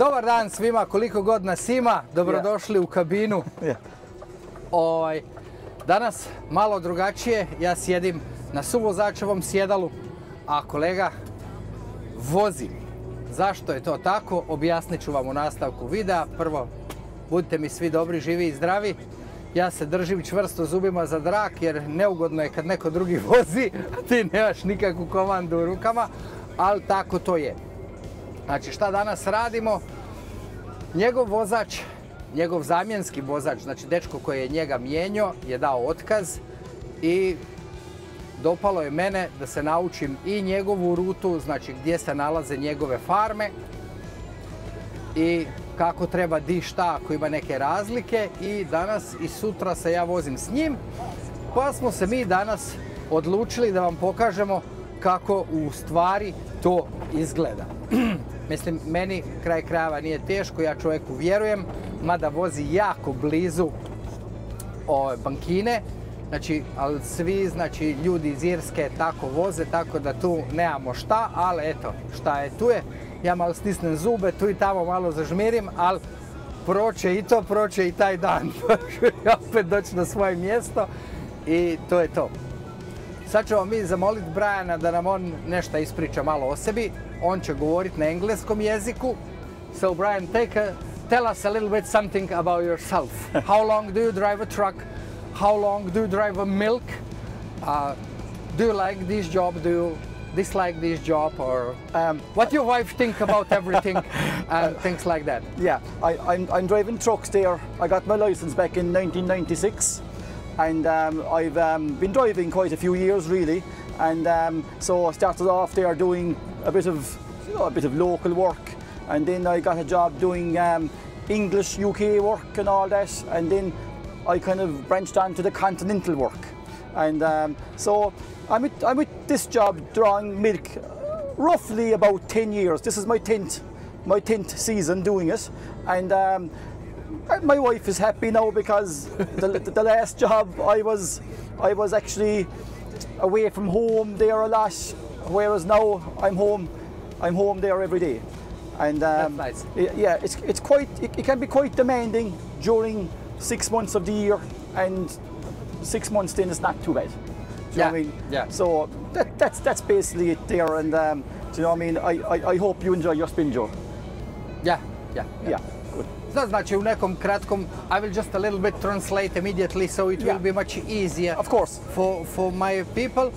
Dobar dan svima, koliko god nas ima, dobrodošli u kabinu. Danas malo drugačije, ja sjedim na suvozačevom sjedalu, a kolega vozi. Zašto je to tako? Objasnit ću vam u nastavku videa. Prvo, budite mi svi dobri, živi i zdravi. Ja se držim čvrsto zubima za drak jer neugodno je kad neko drugi vozi, a ti nemaš nikakvu komandu u rukama, ali tako to je. Znači šta danas radimo? Njegov vozač, njegov zamjenski vozač, znači dečko koji je njega mijenjao, je dao otkaz i dopalo je mene da se naučim i njegovu rutu, znači gdje se nalaze njegove farme i kako treba di šta ako ima neke razlike, i danas i sutra se ja vozim s njim, pa smo se mi danas odlučili da vam pokažemo kako u stvari to izgleda. Mislim, meni kraj krajeva nije teško, ja čovjeku vjerujem, mada vozi jako blizu bankine, znači, ali svi, znači, ljudi iz Irske tako voze, tako da tu nemamo šta, ali eto, šta je tu je. Ja malo stisnem zube, tu i tamo malo zažmirim, ali proće i to, proće i taj dan. Ja opet doći na svoje mjesto i to je to. Sad ćemo mi zamoliti Briana da nam on nešto ispriča malo o sebi. On će govoriti na engleskom jeziku. So Brian, tell us a little bit something about yourself. How long do you drive a truck? How long do you drive a milk? Do you like this job? Do you dislike this job? Or what your wife think about everything and things like that? Yeah, I'm driving trucks there. I got my license back in 1996. And I've been driving quite a few years really, and so I started off there doing a bit of local work, and then I got a job doing English UK work and all that, and then I kind of branched on to the continental work, and so I'm with this job drawing milk roughly about 10 years. This is my 10th season doing it, and my wife is happy now because the last job I was actually away from home there a lot, whereas now I'm home there every day, and that's nice. Yeah, it can be quite demanding during 6 months of the year, and 6 months then it's not too bad. Do you know what I mean? Yeah. So that's basically it there, and do you know what I mean? I hope you enjoy your spin, Joe. Yeah. Good. Znači u nekom kratkom, I will just a little bit translate immediately so it will be much easier of course for my people.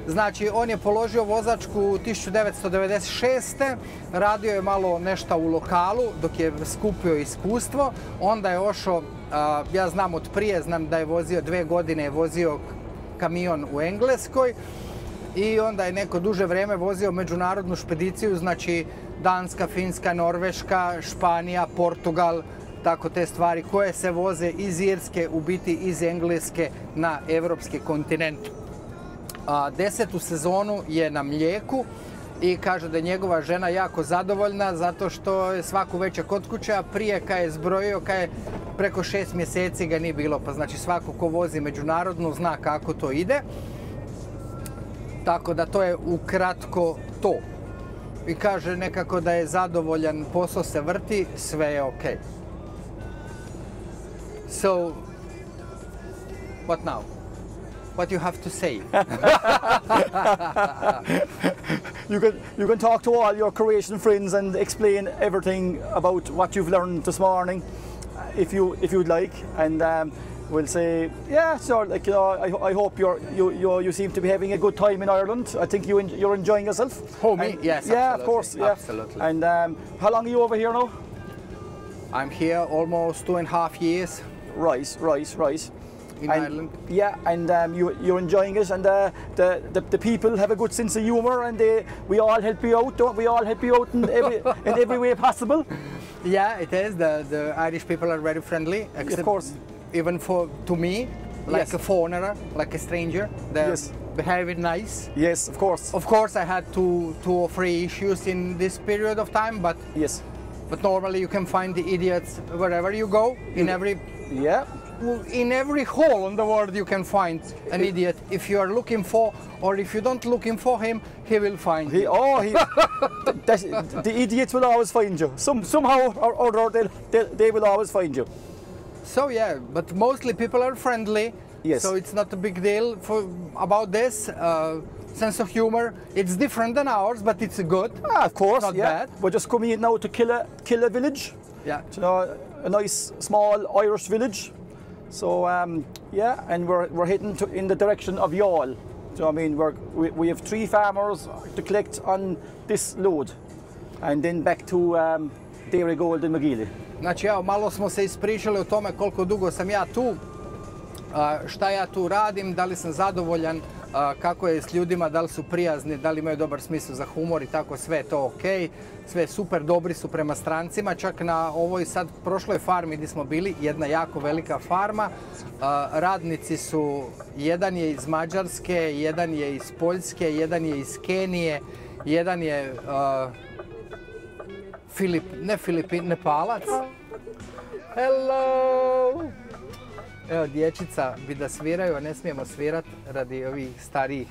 Znači on je položio vozačku 1996. Radio je malo nešto u lokalu dok je skupio iskustvo. Onda je ošao, ja znam od prije, znam da je vozio 2 godine, je vozio kamion u Engleskoj. I onda je neko duže vrijeme vozio međunarodnu špediciju, znači Danska, Finska, Norveška, Španija, Portugal, tako te stvari koje se voze iz Irske, u biti iz Engleske na evropski kontinent. 10. sezonu je na mlijeku i kaže da je njegova žena jako zadovoljna zato što je svaku večer kod kuće, a prije kad je zbrojio, kad je preko 6 mjeseci ga nije bilo, pa znači svako ko vozi međunarodnu zna kako to ide. Tako da to je ukratko to. I kaže nekako da je zadovoljan, posao se vrti, sve je ok. So, what now? What you have to say? you can talk to all your Croatian friends and explain everything about what you've learned this morning, if you'd like, and we'll say, yeah, sure. Like, you know, I hope you seem to be having a good time in Ireland. I think you're enjoying yourself. Oh, me? Yes, yeah, absolutely. of course, yeah. Absolutely. And how long are you over here now? I'm here almost 2.5 years. Right. In Ireland. Yeah, and you're enjoying it, and the people have a good sense of humour, and we all help you out, don't we? All help you out in every way possible. Yeah, it is. The Irish people are very friendly. Except of course. Even to me, like a foreigner, like a stranger, they behave nice. Yes, of course. Of course, I had two or three issues in this period of time, but yes. But normally you can find the idiots wherever you go. In every hole in the world you can find an idiot if you are looking for or if you don't looking for him, he will find you. The idiots will always find you. Somehow or other, they will always find you. So yeah, but mostly people are friendly. Yes. So it's not a big deal about this. Sense of humor. It's different than ours, but it's good. Of course, not yeah. bad. We're just coming in now to kill a village. Yeah. You know, a nice small Irish village. So yeah, and we're heading in the direction of Youghal. So I mean, we have 3 farmers to collect on this load, and then back to Dairygold in Magili. Znači, evo, malo smo se ispričali o tome koliko dugo sam ja tu, šta ja tu radim, da li sam zadovoljan, kako je s ljudima, da li su prijazni, da li imaju dobar smisao za humor i tako, sve je to ok, sve je super, dobri su prema strancima, čak na ovoj sad prošloj farmi gdje smo bili, jedna jako velika farma, radnici su, jedan je iz Mađarske, jedan je iz Poljske, jedan je iz Kenije, jedan je Nepalac. Hello! Evo, dječica bi da sviraju, a ne smijemo svirat radi ovih starijih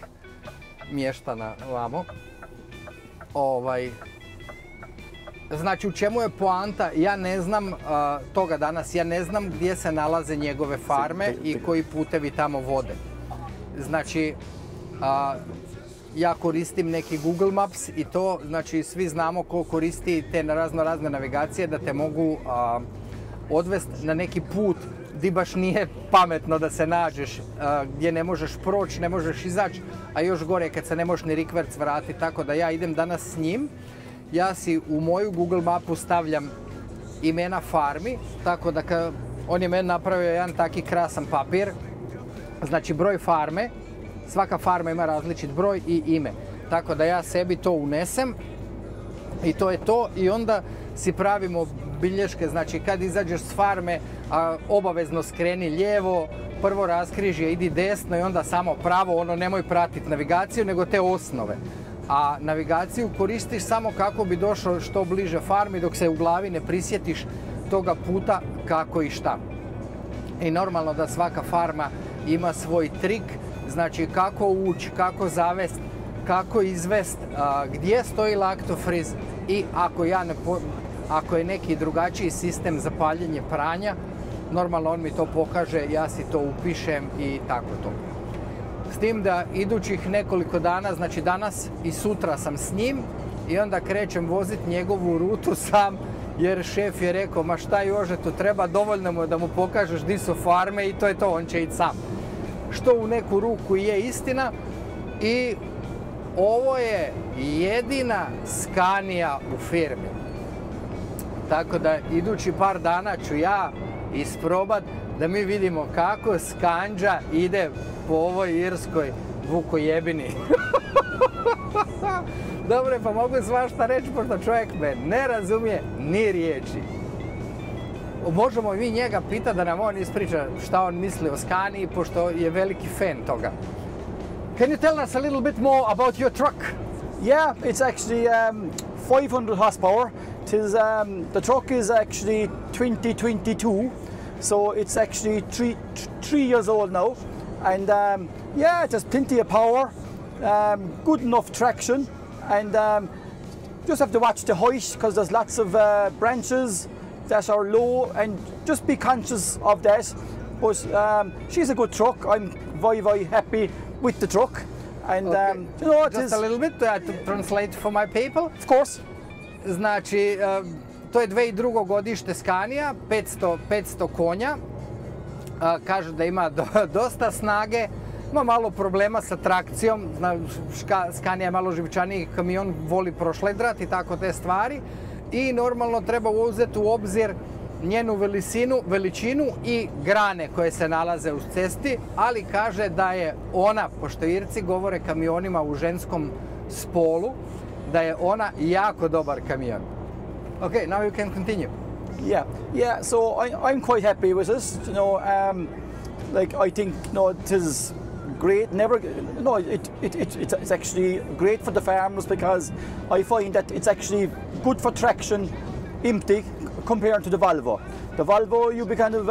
mještana vamo. Znači, u čemu je poanta? Ja ne znam toga danas, ja ne znam gdje se nalaze njegove farme i koji putevi tamo vode. Znači, ja koristim neki Google Maps i to, znači svi znamo ko koristi te razne navigacije da te mogu odvesti na neki put gdje baš nije pametno da se nađeš, gdje ne možeš proći, ne možeš izaći, a još gore kad se ne možeš ni rikverc vratiti, tako da ja idem danas s njim. Ja si u moju Google mapu stavljam imena farmi, tako da on je meni napravio jedan taki krasan papir, znači broj farme, svaka farma ima različit broj i ime. Tako da ja sebi to unesem i to je to i onda si pravimo bilješke, znači kad izađeš s farme, obavezno skreni lijevo, prvo raskrižje, idi desno i onda samo pravo, ono nemoj pratiti navigaciju nego te osnove. A navigaciju koristiš samo kako bi došao što bliže farmi dok se u glavi ne prisjetiš toga puta kako i šta. I normalno da svaka farma ima svoj trik, znači kako ući, kako zavest, kako izvest, gdje stoji laktofriz i ako je neki drugačiji sistem za paljenje pranja, normalno on mi to pokaže, ja si to upišem i tako to. S tim da idućih nekoliko dana, znači danas i sutra sam s njim i onda krećem voziti njegovu rutu sam, jer šef je rekao, ma šta Jože, tu treba, dovoljno mu da mu pokažeš di su farme i to je to, on će ići sam. Što u neku ruku je istina i ovo je jedina Scania u firmi. Tako da idući par dana ću ja isprobat da mi vidimo kako Skanđa ide po ovoj irskoj vukojebini. Dobre, pa mogu svašta reći, pošto čovjek me ne razumije ni riječi. Možemo mi njega pitati da nam on ispriča šta on misli o Scanii, pošto je veliki fan toga. Can you tell us a little bit more about your truck? Yeah, it's actually 500 horsepower. The truck is actually 2022, so it's actually three years old now. And yeah, it has plenty of power, good enough traction, and just have to watch the height because there's lots of branches that are low, and just be conscious of that. But she's a good truck. I'm very happy with the truck. And okay. You know, just a little bit to translate for my people. Of course. Znači, to je 2002. godište Scania, 500 konja. Kažu da ima dosta snage, ima malo problema sa trakcijom, Scania je malo živčaniji kamion, voli prošledrat i tako te stvari. I normalno treba uzeti u obzir njenu veličinu i grane koje se nalaze uz cesti, ali kaže da je ona, pošto Irci govore kamionima u ženskom spolu, da je ona jako dobar kamion. Okay, now you can continue. Yeah. So I'm quite happy with this. You know, like I think, you know, it is great. It's actually great for the farmers because I find that it's actually good for traction, empty, compared to the Volvo. The Volvo, you'll be kind of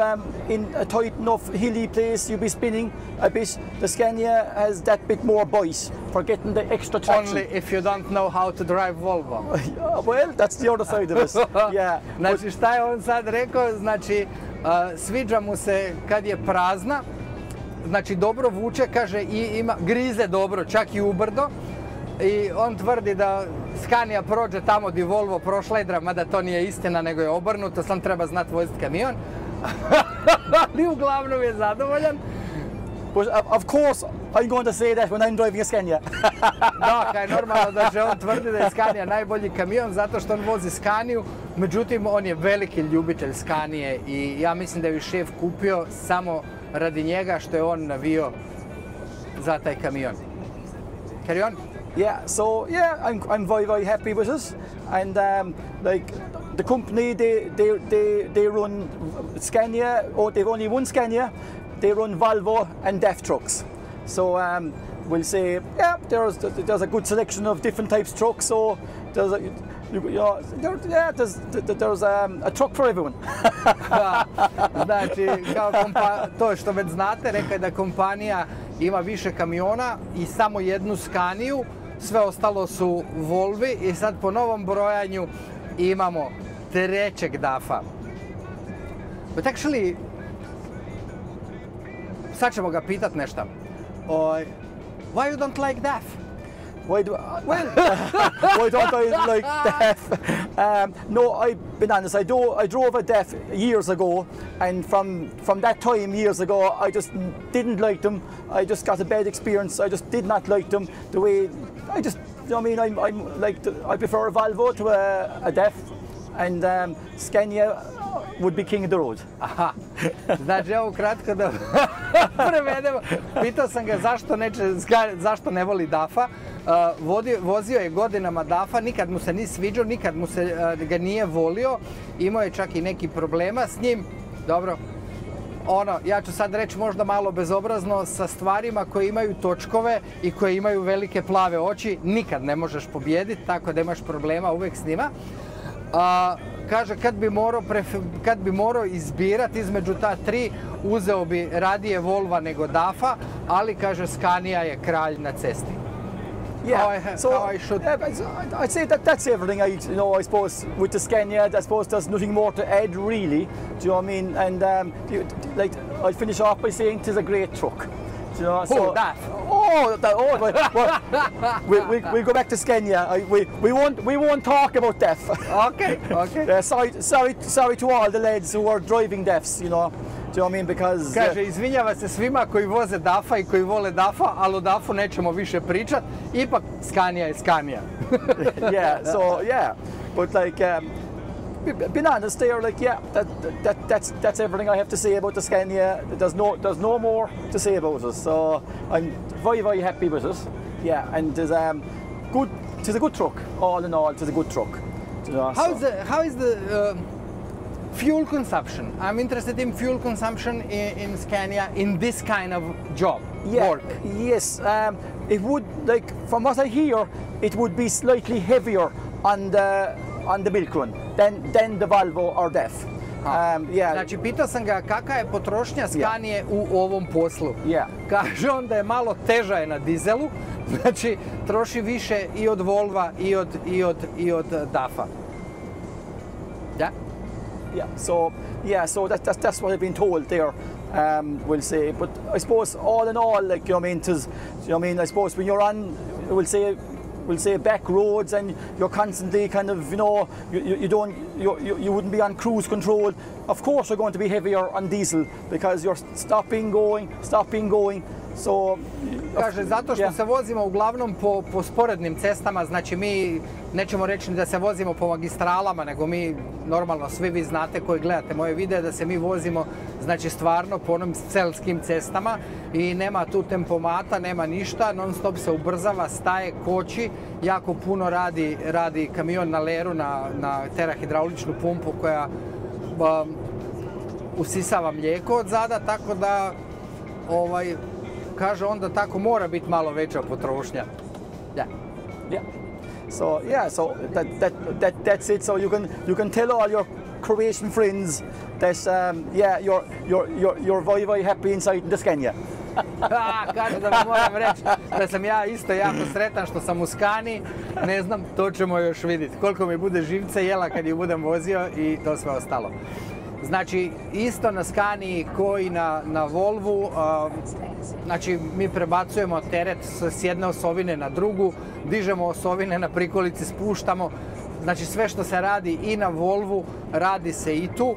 in a tight enough hilly place, you'll be spinning a bit. The Scania has that bit more bite for getting the extra traction. Only if you don't know how to drive Volvo. Well, that's the other side of it. Yeah. Znači šta je on sad rekao, znači sviđa mu se kad je prazna, znači dobro vuče, kaže i grize dobro, čak i ubrdo. I on tvrdi da Scania prođe tamo gdje Volvo prošledra, mada to nije istina, nego je obrnuto, sam treba znati voziti kamion. Ali uglavnom je zadovoljan. But of course, I'm going to say that when I'm driving a Scania. Da, kaj je normalno da će on tvrdi da je Scania najbolji kamion zato što on vozi Scaniu, međutim on je veliki ljubitelj Scanije i ja mislim da je šef kupio samo radi njega što je on navio za taj kamion. Carry on? Yeah, so yeah, I'm very, very happy with it. And like the company, they run Scania, or they've only one Scania. They run Volvo and DAF trucks. So we'll say, yeah, there's a good selection of different types of trucks. So there's there's a truck for everyone. Znači, kao to što već znate, rekao je da kompanija ima više kamiona i samo jednu Scaniu, sve ostalo su Volvi i sad po novom brojanju imamo trećeg DAF-a. But actually, sad ćemo ga pitat nešto. Why you don't like DAF? Why don't I like DAF? No, I've been honest. I drove a DAF years ago, and from that time years ago, I just didn't like them. I just got a bad experience. I just did not like them. The way I just, you know what I mean? I'm like I prefer a Volvo to a DAF, and Scania would be king of the road. Aha, znači evo kratko da prevedemo. Pitao sam ga zašto ne voli DAF-a. Vozio je godinama DAF-a, nikad mu se nije sviđao, nikad mu se ga nije volio. Imao je čak i neki problema s njim. Dobro, ja ću sad reći možda malo bezobrazno, sa stvarima koje imaju točkove i koje imaju velike plave oči, nikad ne možeš pobijediti, tako da imaš problema uvijek s njima. Kaže, kad bi morao izbirati između ta tri, uzeo bi radije Volva nego DAF-a, ali kaže Scania je kralj na cesti. Yeah, I'd say that's everything. I suppose with the Scania, I suppose there's nothing more to add really. Do you know what I mean? And like I'll finish off by saying 'tis a great truck. Do you know? So, DAF. We'll go back to Scania. We won't talk about DAF. Okay. Sorry to all the lads who are driving DAFs. You know. Do you know what I mean? Because kaže, izvinjava se svima koji voze DAF-a i koji vole DAF-a, ali o DAF-u nećemo više pričat. Ipak Scania je Scania. Yeah. But like, being honest, they are like, yeah, that's everything I have to say about the Scania. There's no more to say about it. So I'm very, very happy with it. Yeah, and it's good. It's a good truck. All in all, it's a good truck. You know, how is the fuel consumption? I'm interested in fuel consumption in Scania in this kind of job, work. Yes, it would, like, from what I hear, it would be slightly heavier on the milk run than the Volvo or DAF. Znači, pitao sam ga kakva je potrošnja Scanie u ovom poslu. Kaže on da je malo teža je na dizelu, znači troši više i od Volva i od DAF-a. So that's what I've been told there. We'll say, but I suppose all in all, like, you know what I mean, I suppose when you're on, we'll say back roads and you're constantly kind of, you know, you wouldn't be on cruise control. Of course, you're going to be heavier on diesel because you're stopping, going. So, kaže, zato što se vozimo uglavnom po sporednim cestama, znači mi nećemo reći da se vozimo po magistralama, nego mi normalno, svi vi znate koji gledate moje videe, da se mi vozimo, znači stvarno po onim celskim cestama i nema tu tempomata, nema ništa, non stop se ubrzava, staje, koči, jako puno radi kamion na leru, na terahidrauličnu pumpu koja usisava mlijeko od zada, tako da kaže onda tako mora biti malo veća potrošnja. So that's it. So you can tell all Croatian friends that yeah, you're very happy inside the Scania. Kaže da vam moram reći da sam ja isto jako sretan što sam u Scani, ne znam, to ćemo još vidjeti. Koliko mi bude živca jela kad ju budem vozio i to sve ostalo. Znači, isto na Scani ko i na Volvu, znači mi prebacujemo teret s jedne osovine na drugu, dižemo osovine na prikolici, spuštamo. Znači sve što se radi i na Volvu, radi se i tu.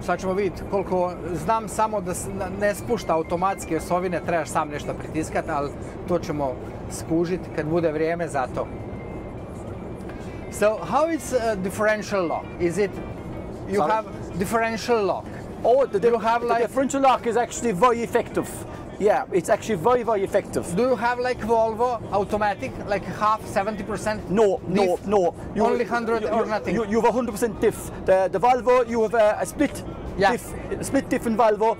Sad ćemo vidjeti koliko, znam samo da ne spušta automatski osovine, trebaš sam nešto pritiskati, ali to ćemo skužiti kad bude vrijeme za to. So, how is differential lock? Is it, you have differential lock? Oh, the differential lock is actually very effective. Yeah, it's actually very effective. Do you have like Volvo automatic, like half, 70%? No. Only 100 or nothing? You have 100% diff. The Volvo, you have a split diff, split diff in Volvo,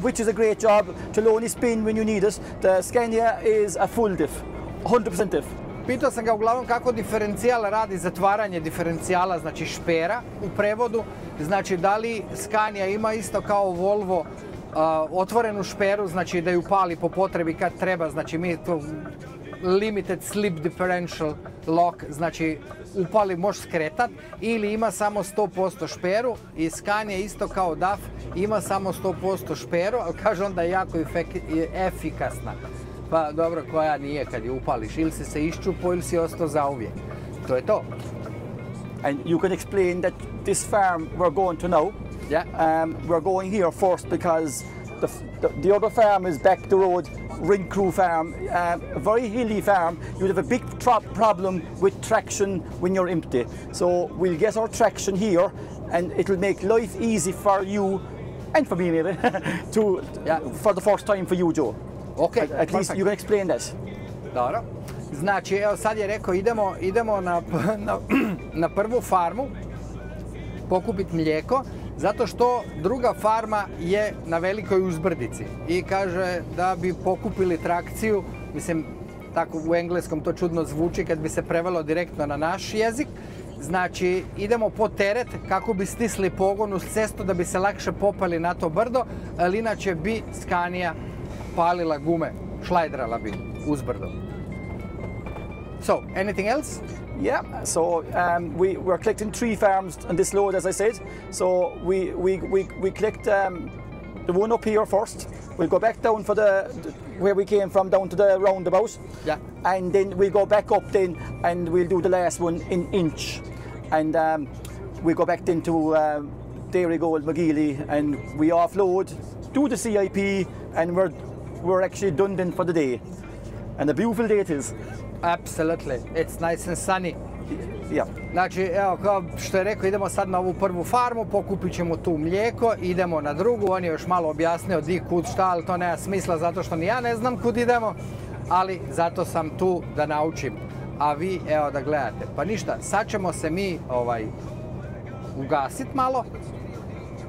which is a great job to only spin when you need it. The Scania is a full diff, 100% diff. Pitao sam ga uglavnom kako diferencijal radi zatvaranje diferencijala, znači špera u prevodu. Znači da li Scania ima isto kao Volvo otvorenu šperu, znači da ju pali po potrebi kad treba, znači mi to limited slip differential lock, znači upali možeš skretat, ili ima samo 100% šperu i Scania isto kao DAF ima samo 100% šperu, ali kaže onda je jako efikasna. Pa dobro, koja nije kad je upališ, ili si se iščupo ili si ostao zauvijek. To je to. And you can explain that this farm we're going to now, we're going here first because the other farm is back the road, Rincrew farm, a very hilly farm. You'd have a big problem with traction when you're empty. So we'll get our traction here and it'll make life easy for you and for me maybe for the first time for you, Joe. Okay, at least you can explain that. Dobro. Znači, evo sad je rekao idemo na prvu farmu pokupiti mlijeko, zato što druga farma je na velikoj uzbrdici i kaže da bi pokupili trakciju, mislim, tako u engleskom to čudno zvuči kad bi se prevelo direktno na naš jezik. Znači, idemo po teret kako bi stisli pogon uz cestu da bi se lakše popali na to brdo, ali inače bi Scania palila gume, šlajdrala bi uz brdo. So, anything else? Yeah, so we're collecting 3 farms on this load, as I said. So we collect the one up here first. We'll go back down for where we came from, down to the roundabout. Yeah. And then we'll go back up then, and we'll do the last one in Inch. And we go back then to Dairy Gold, McGeely, and we offload, do the CIP, and we're actually done then for the day. And a beautiful day it is. Absolutely, it's nice and sunny. Yeah. Znači, evo, kao što je rekao, idemo sad na ovu prvu farmu, pokupit ćemo tu mlijeko, idemo na drugu, on je još malo objasnio di, kud, šta, ali to nema smisla zato što ni ja ne znam kud idemo, ali zato sam tu da naučim, a vi, evo, da gledate. Pa ništa, sad ćemo se mi, ugasit malo,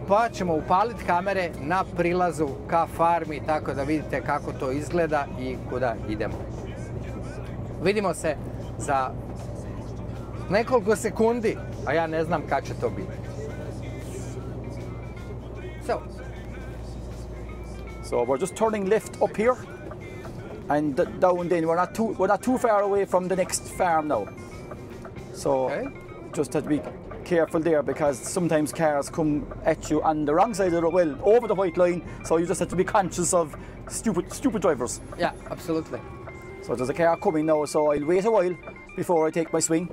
pa ćemo upaliti kamere na prilazu ka farmi, tako da vidite kako to izgleda i kuda idemo. Vidimo se za nekoliko sekundi, a ja ne znam kad će to biti. So we're just turning left up here and down then. We're not too far away from the next farm now. So just have to be careful there because sometimes cars come at you on the wrong side of the road, over the white line, so you just have to be conscious of stupid drivers. Yeah, absolutely. So there's a car coming now, so I'll wait a while before I take my swing.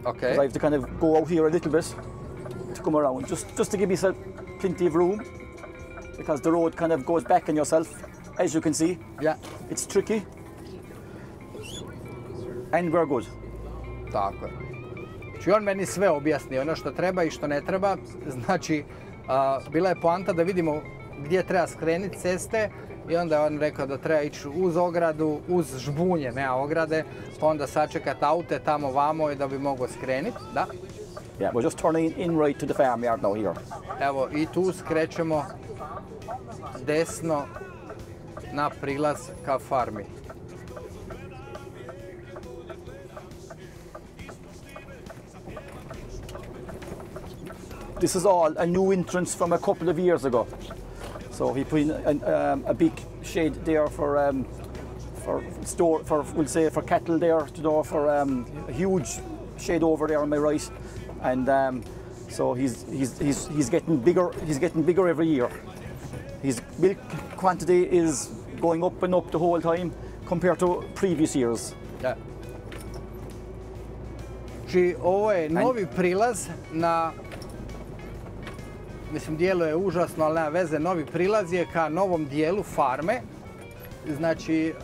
Okay. Because I have to kind of go out here a little bit to come around, just to give myself plenty of room, because the road kind of goes back on yourself, as you can see. Yeah. It's tricky. And we're good. Tako je. Znači on meni sve objasni, ono što treba i što ne treba. Znači, bila je poanta da vidimo gdje treba skrenuti ceste i onda je on rekao da treba ići uz ogradu, uz žbunje, ne ograde, pa onda sačekati aute tamo vamo i da bi mogao skrenuti, da? Yeah, we're just turning in right to the farmyard now here. Evo, i tu skrećemo desno na prilaz ka farmi. this is all a new entrance from a couple of years ago. So he put in a big shed there for store, we'll say for cattle there, you know, for a huge shed over there on my right, and so he's getting bigger. He's getting bigger every year. His milk quantity is going up and up the whole time compared to previous years. Da. Znači, ovo je novi prilaz na, mislim, dijelo je užasno, ali nema veze, novi prilaz je ka novom dijelu farme. Znači,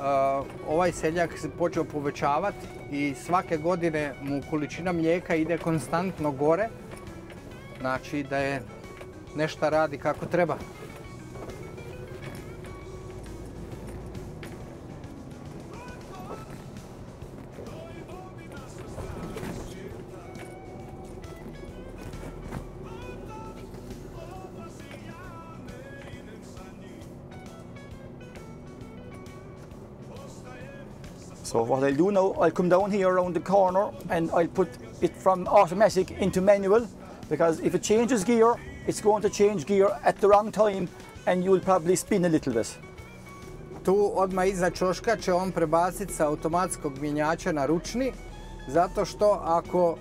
ovaj seljak se počeo povećavati i svake godine mu količina mlijeka ide konstantno gore. Znači da je nešto radi kako treba. So what I'll do now, I'll come down here around the corner and I'll put it from automatic into manual, because if it changes gear, it's going to change gear at the wrong time and you'll probably spin a little bit. Tu odmah iza čoška će on prebaciti sa automatskog mjenjača na ručni, zato što ako,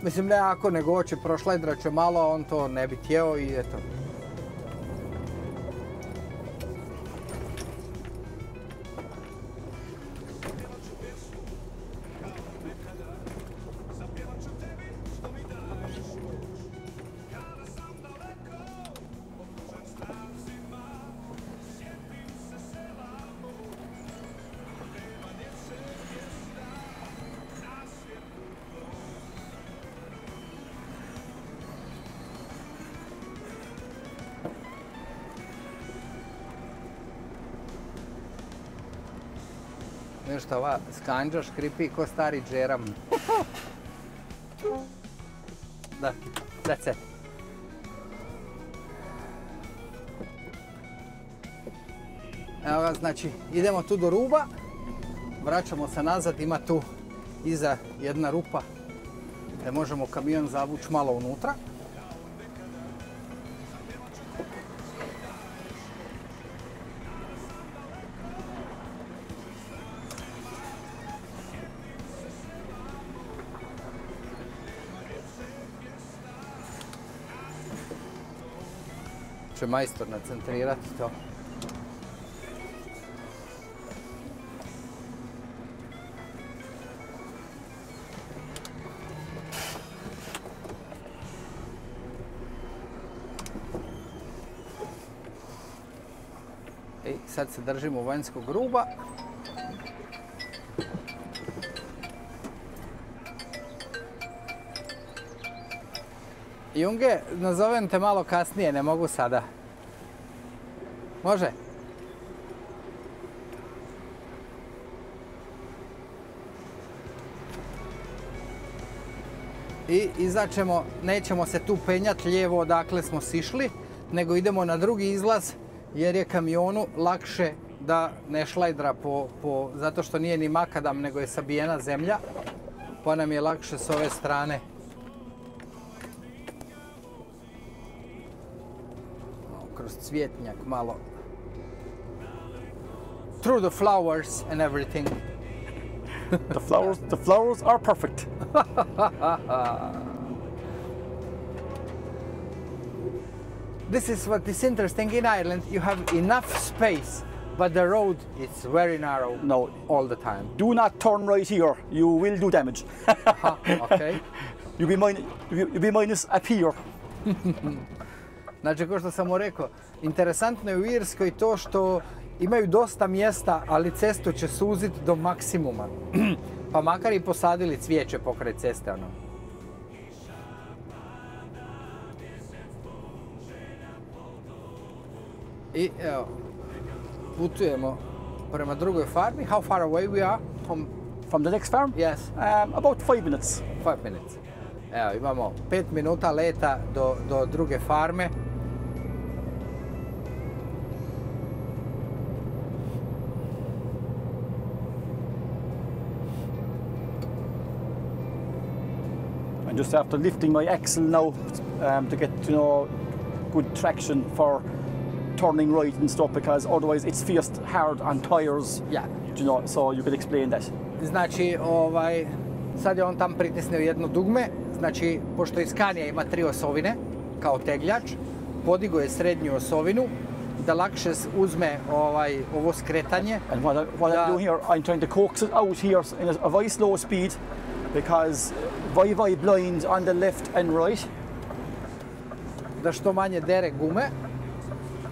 mislim ne ako, nego će prošledrat će malo, on to ne bi htjeo i eto. Nešto ova skanđa škripi ko stari džeram. Da, that's it. Evo ga, znači, idemo tu do ruba, vraćamo se nazad, ima tu iza jedna rupa gdje možemo kamion zavući malo unutra. Će majstor nacentrirati to. I sad se držimo vanjskog ruba. Junge, nazovem te malo kasnije, ne mogu sada. Može? I izaćemo, nećemo se tu penjati lijevo odakle smo sišli, nego idemo na drugi izlaz jer je kamionu lakše da ne šlajdra zato što nije ni makadam nego je sabijena zemlja, pa nam je lakše s ove strane. Kroz cvjetnjak malo. Through the flowers and everything. The flowers are perfect. This is what is interesting in Ireland. You have enough space, but the road is very narrow. No, all the time. Do not turn right here. You will do damage. Okay. You'll be minus up here. Znači, kao što sam mu rekao, interesantno je u Irskoj to što imaju dosta mjesta, ali cestu će suziti do maksimuma. Pa makar i posadili cvijeće pokraj ceste, ono. I evo, putujemo prema drugoj farmi. How far away we are from the next farm? Yes. About 5 minutes. 5 minutes. Evo, imamo 5 minuta leta do druge farme. I'm just after lifting my axle now to get, you know, good traction for turning right and stuff, because otherwise it's fierce hard on tires. Yeah. You know, so you can explain that. Znači, sad je on tam pritisneo jedno dugme, znači, pošto iz Scania ima 3 osovine, kao tegljač, podigo je srednju osovinu, da lakše uzme ovo skretanje. And what I'm doing here, I'm trying to coax it out here in a very slow speed, because very blind on the left and right. Da što manje dere gume.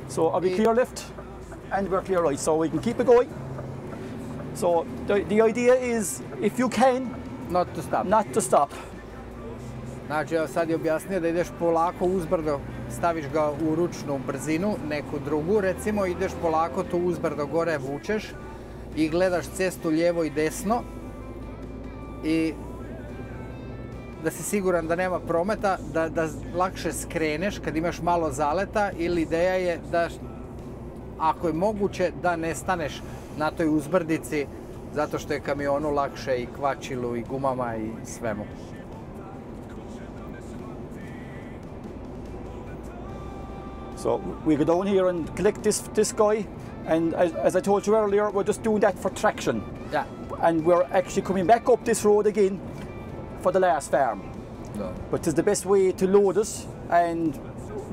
So I'll be clear left and we're clear right, so we can keep it going. So the idea is, if you can, Not to stop. not to stop. Znači, evo sad je objasnio da ideš polako uzbrdo, staviš ga u ručnu brzinu, neku drugu, recimo ideš polako tu uzbrdo gore vučeš i gledaš cestu lijevo i desno i da si siguran da nema prometa, da lakše skreneš kad imaš malo zaleta, ili ideja je da, ako je moguće, da ne staneš na toj uzbrdici, zato što je kamionu lakše i kvačilu i gumama i svemu. So we go down here and collect this guy, and as I told you earlier, we're just doing that for traction. Yeah. And we're actually coming back up this road again for the last farm. No. But it's the best way to load us, and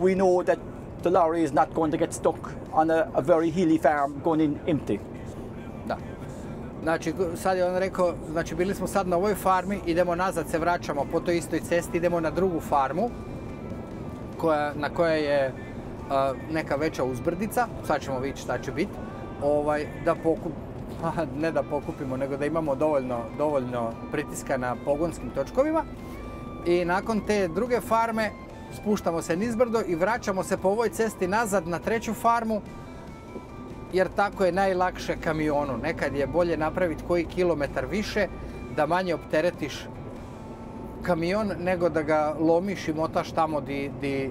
we know that the lorry is not going to get stuck on a very hilly farm going in empty. Da. Znači, sad je on rekao, znači bili smo sad na ovoj farmi, idemo nazad, se vraćamo po toj istoj cesti, idemo na drugu farmu, na kojoj je neka veća uzbrdica, sad ćemo vidjeti šta će biti, ne da pokupimo, nego da imamo dovoljno pritiska na pogonskim točkovima. I nakon te druge farme spuštamo se nizbrdo i vraćamo se po ovoj cesti nazad na treću farmu, jer tako je najlakše kamionu. Nekad je bolje napraviti koji kilometar više, da manje opteretiš kamion, nego da ga lomiš i motaš tamo di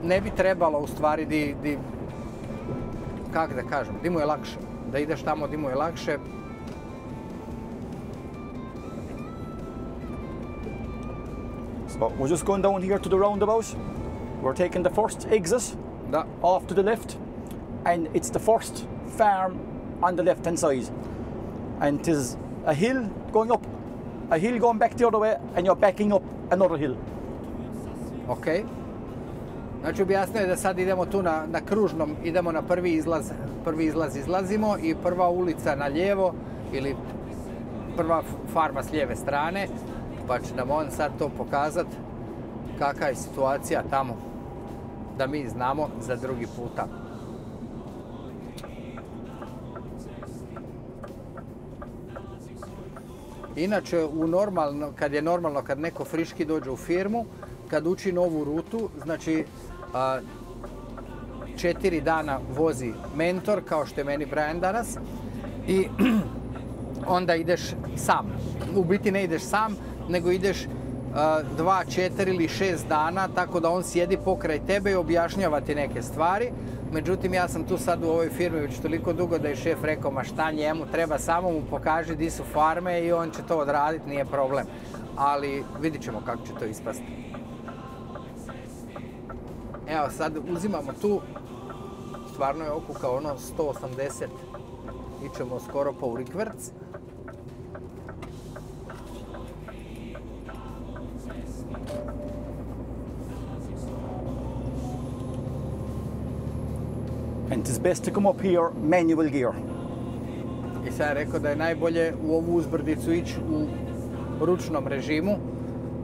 ne bi trebalo, u stvari, kako da kažem, di mu je lakše. Da ideš tamo di mu je lakše. So we're just going down here to the roundabout. We're taking the first exit off to the left, and it's the first farm on the left hand side. And it is a hill going up, a hill going back the other way, and you're backing up another hill. Ok. Znači, objasnio je da sad idemo tu na kružnom, idemo na prvi izlaz izlazimo i prva ulica na lijevo, ili prva farma s lijeve strane, pa će nam on sad to pokazati kakva je situacija tamo, da mi znamo za drugi puta. Inače, kad neko friški dođe u firmu, kad uči novu rutu, znači 4 dana vozi mentor, kao što je meni Brian danas, i onda ideš sam. U biti ne ideš sam, nego ideš 2, 4 ili 6 dana, tako da on sjedi pokraj tebe i objašnjava ti neke stvari. Međutim, ja sam tu sad u ovoj firmi već toliko dugo da je šef rekao, ma šta njemu treba, samo mu pokaži di su farme i on će to odraditi, nije problem. Ali vidit ćemo kako će to ispasti. Evo sad uzimamo tu, stvarno je okukao ono 180, ićemo skoro po rikverc. And it is best to come up here manual gear. I sad je rekao da je najbolje u ovu uzbrdicu ići u ručnom režimu,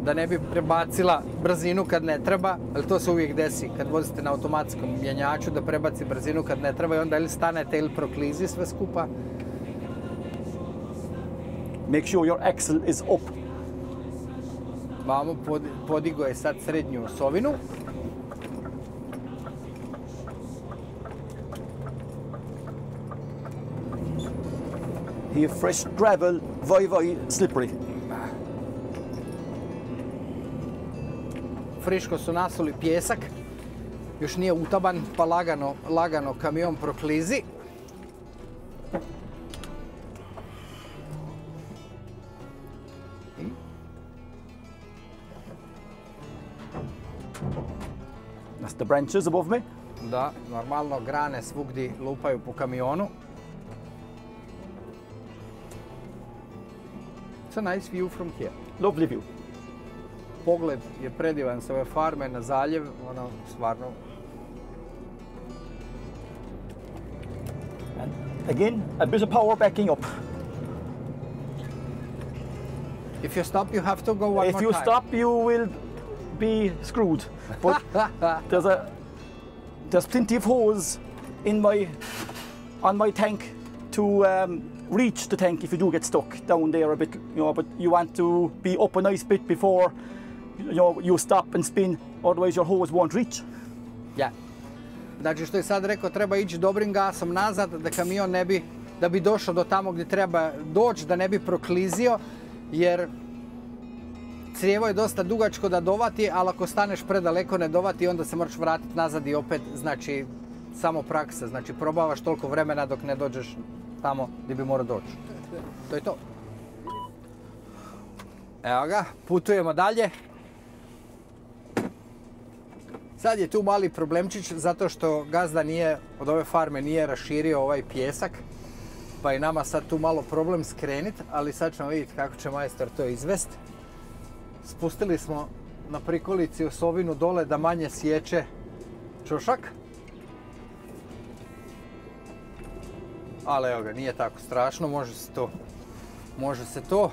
da ne bi prebacila brzinu kad ne treba, ali to se uvijek desi kad vozite na automatskom mjenjaču, da prebaci brzinu kad ne treba i onda ili stanete ili proklizi sve skupa. Make sure your axle is up. Vamo podigo je sad srednju osovinu. Here fresh gravel, very slippery. Friško su nasuli pjesak, još nije utaban, pa lagano kamion proklizi. across the branches above me. Da, normalno grane svugdje lupaju po kamionu. It's a nice view from here. Lovely view. Pogled je predivan s ove farme na zaljev, ono stvarno. And again, a bit of power backing up. If you stop, you have to go one more time. If you stop, you will be screwed. But there's plenty of holes on my tank to reach the tank if you do get stuck down there a bit, but you want to be up a nice bit before you stop and spin, otherwise your hose won't reach. Ja. Znači što je sad rekao, treba ići dobrim gasom nazad da kamion ne bi, da bi došao do tamo gdje treba doći, da ne bi proklizio, jer crijevo je dosta dugačko da dovati, ali ako staneš predaleko ne dovati, onda se moraš vratiti nazad i opet, znači, samo praksa. Znači, probavaš toliko vremena dok ne dođeš tamo gdje bi morao doći. To je to. Evo ga, putujemo dalje. Sad je tu mali problemčić zato što gazda nije, od ove farme nije raširio ovaj pijesak. Pa je nama sad tu malo problem skrenit, ali sad ćemo vidjeti kako će majstor to izvesti. Spustili smo na prikolici osovinu dole da manje sječe čošak. Ali evo ga, nije tako strašno, može se to.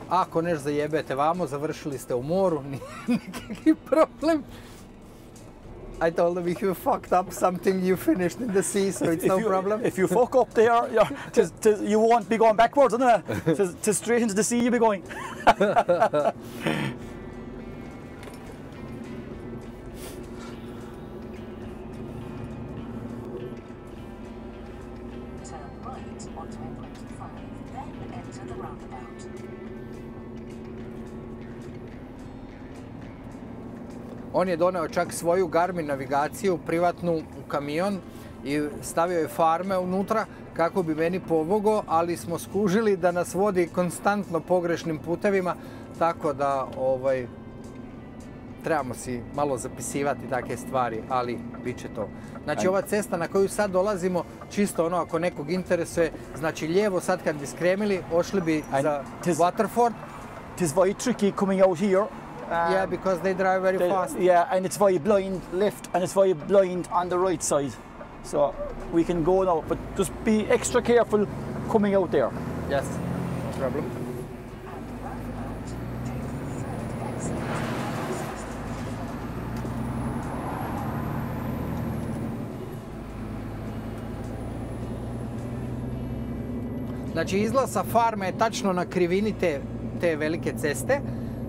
Ako neš zajebete vamo, završili ste u moru, nikakvi problem. I told them if you fucked up something, you finished in the sea, so it's no problem. If you fuck up there, you won't be going backwards, isn't it? To straight into the sea you'll be going. On je doneo čak svoju Garmin navigaciju privatnu u kamion i stavio je farme unutra kako bi meni pomogao, ali smo skužili da nas vodi konstantno pogrešnim putevima, tako da trebamo si malo zapisivati takve stvari, ali bit će to. Znači ova cesta na koju sad dolazimo, čisto ono ako nekog interesuje, znači lijevo sad kad bi skremili, ošli bi za Waterford. It is very tricky coming out here. Yeah, because they drive very fast. Yeah, and it's very blind left and it's very blind on the right side. So we can go now, but just be extra careful coming out there. Yes, no problem. Znači izlaz sa farme je tačno na krivini te velike ceste.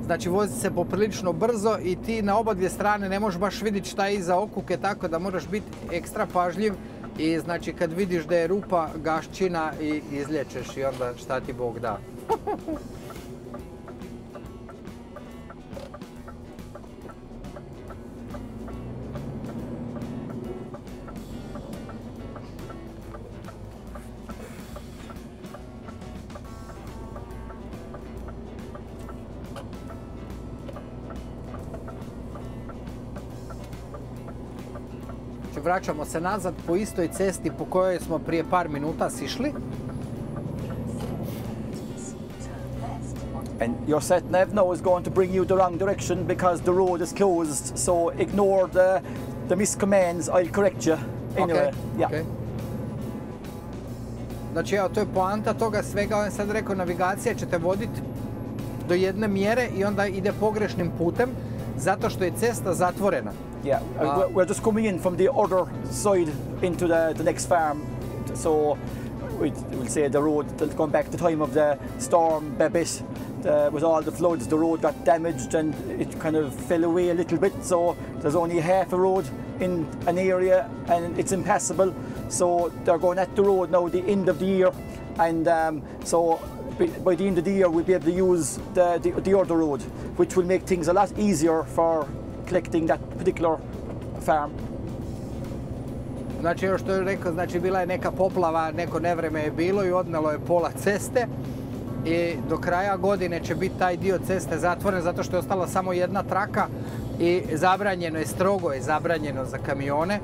Znači vozi se poprilično brzo i ti na oba dvije strane ne možeš baš vidjeti šta je iza okuke, tako da moraš biti ekstra pažljiv i znači kad vidiš da je rupa, gaščina i izlječeš i onda šta ti Bog da. Vraćamo se nazad po istoj cesti po kojoj smo prije par minuta sišli. And your sat nav now is going to bring you the wrong direction because the road is closed, so ignore the miscommands, I'll correct you anyway. Okay. Yeah. Okay. Znači evo, to je poanta toga svega, on je sad rekao navigacija će te voditi do jedne mjere i onda ide pogrešnim putem zato što je cesta zatvorena. Yeah, we're just coming in from the other side into the next farm, so we'll say the road, going back to the time of the storm Babette, with all the floods, the road got damaged and it kind of fell away a little bit, so there's only half a road in an area and it's impassable, so they're going at the road now the end of the year, and so by the end of the year we'll be able to use the other road, which will make things a lot easier for collecting that particular farm. Znači što je rekao, znači bila je neka poplava, neko nevreme je bilo i odnelo je pola ceste i do kraja godine će biti taj dio ceste zatvoren zato što je ostala samo jedna traka i zabranjeno je, strogo je zabranjeno za kamione.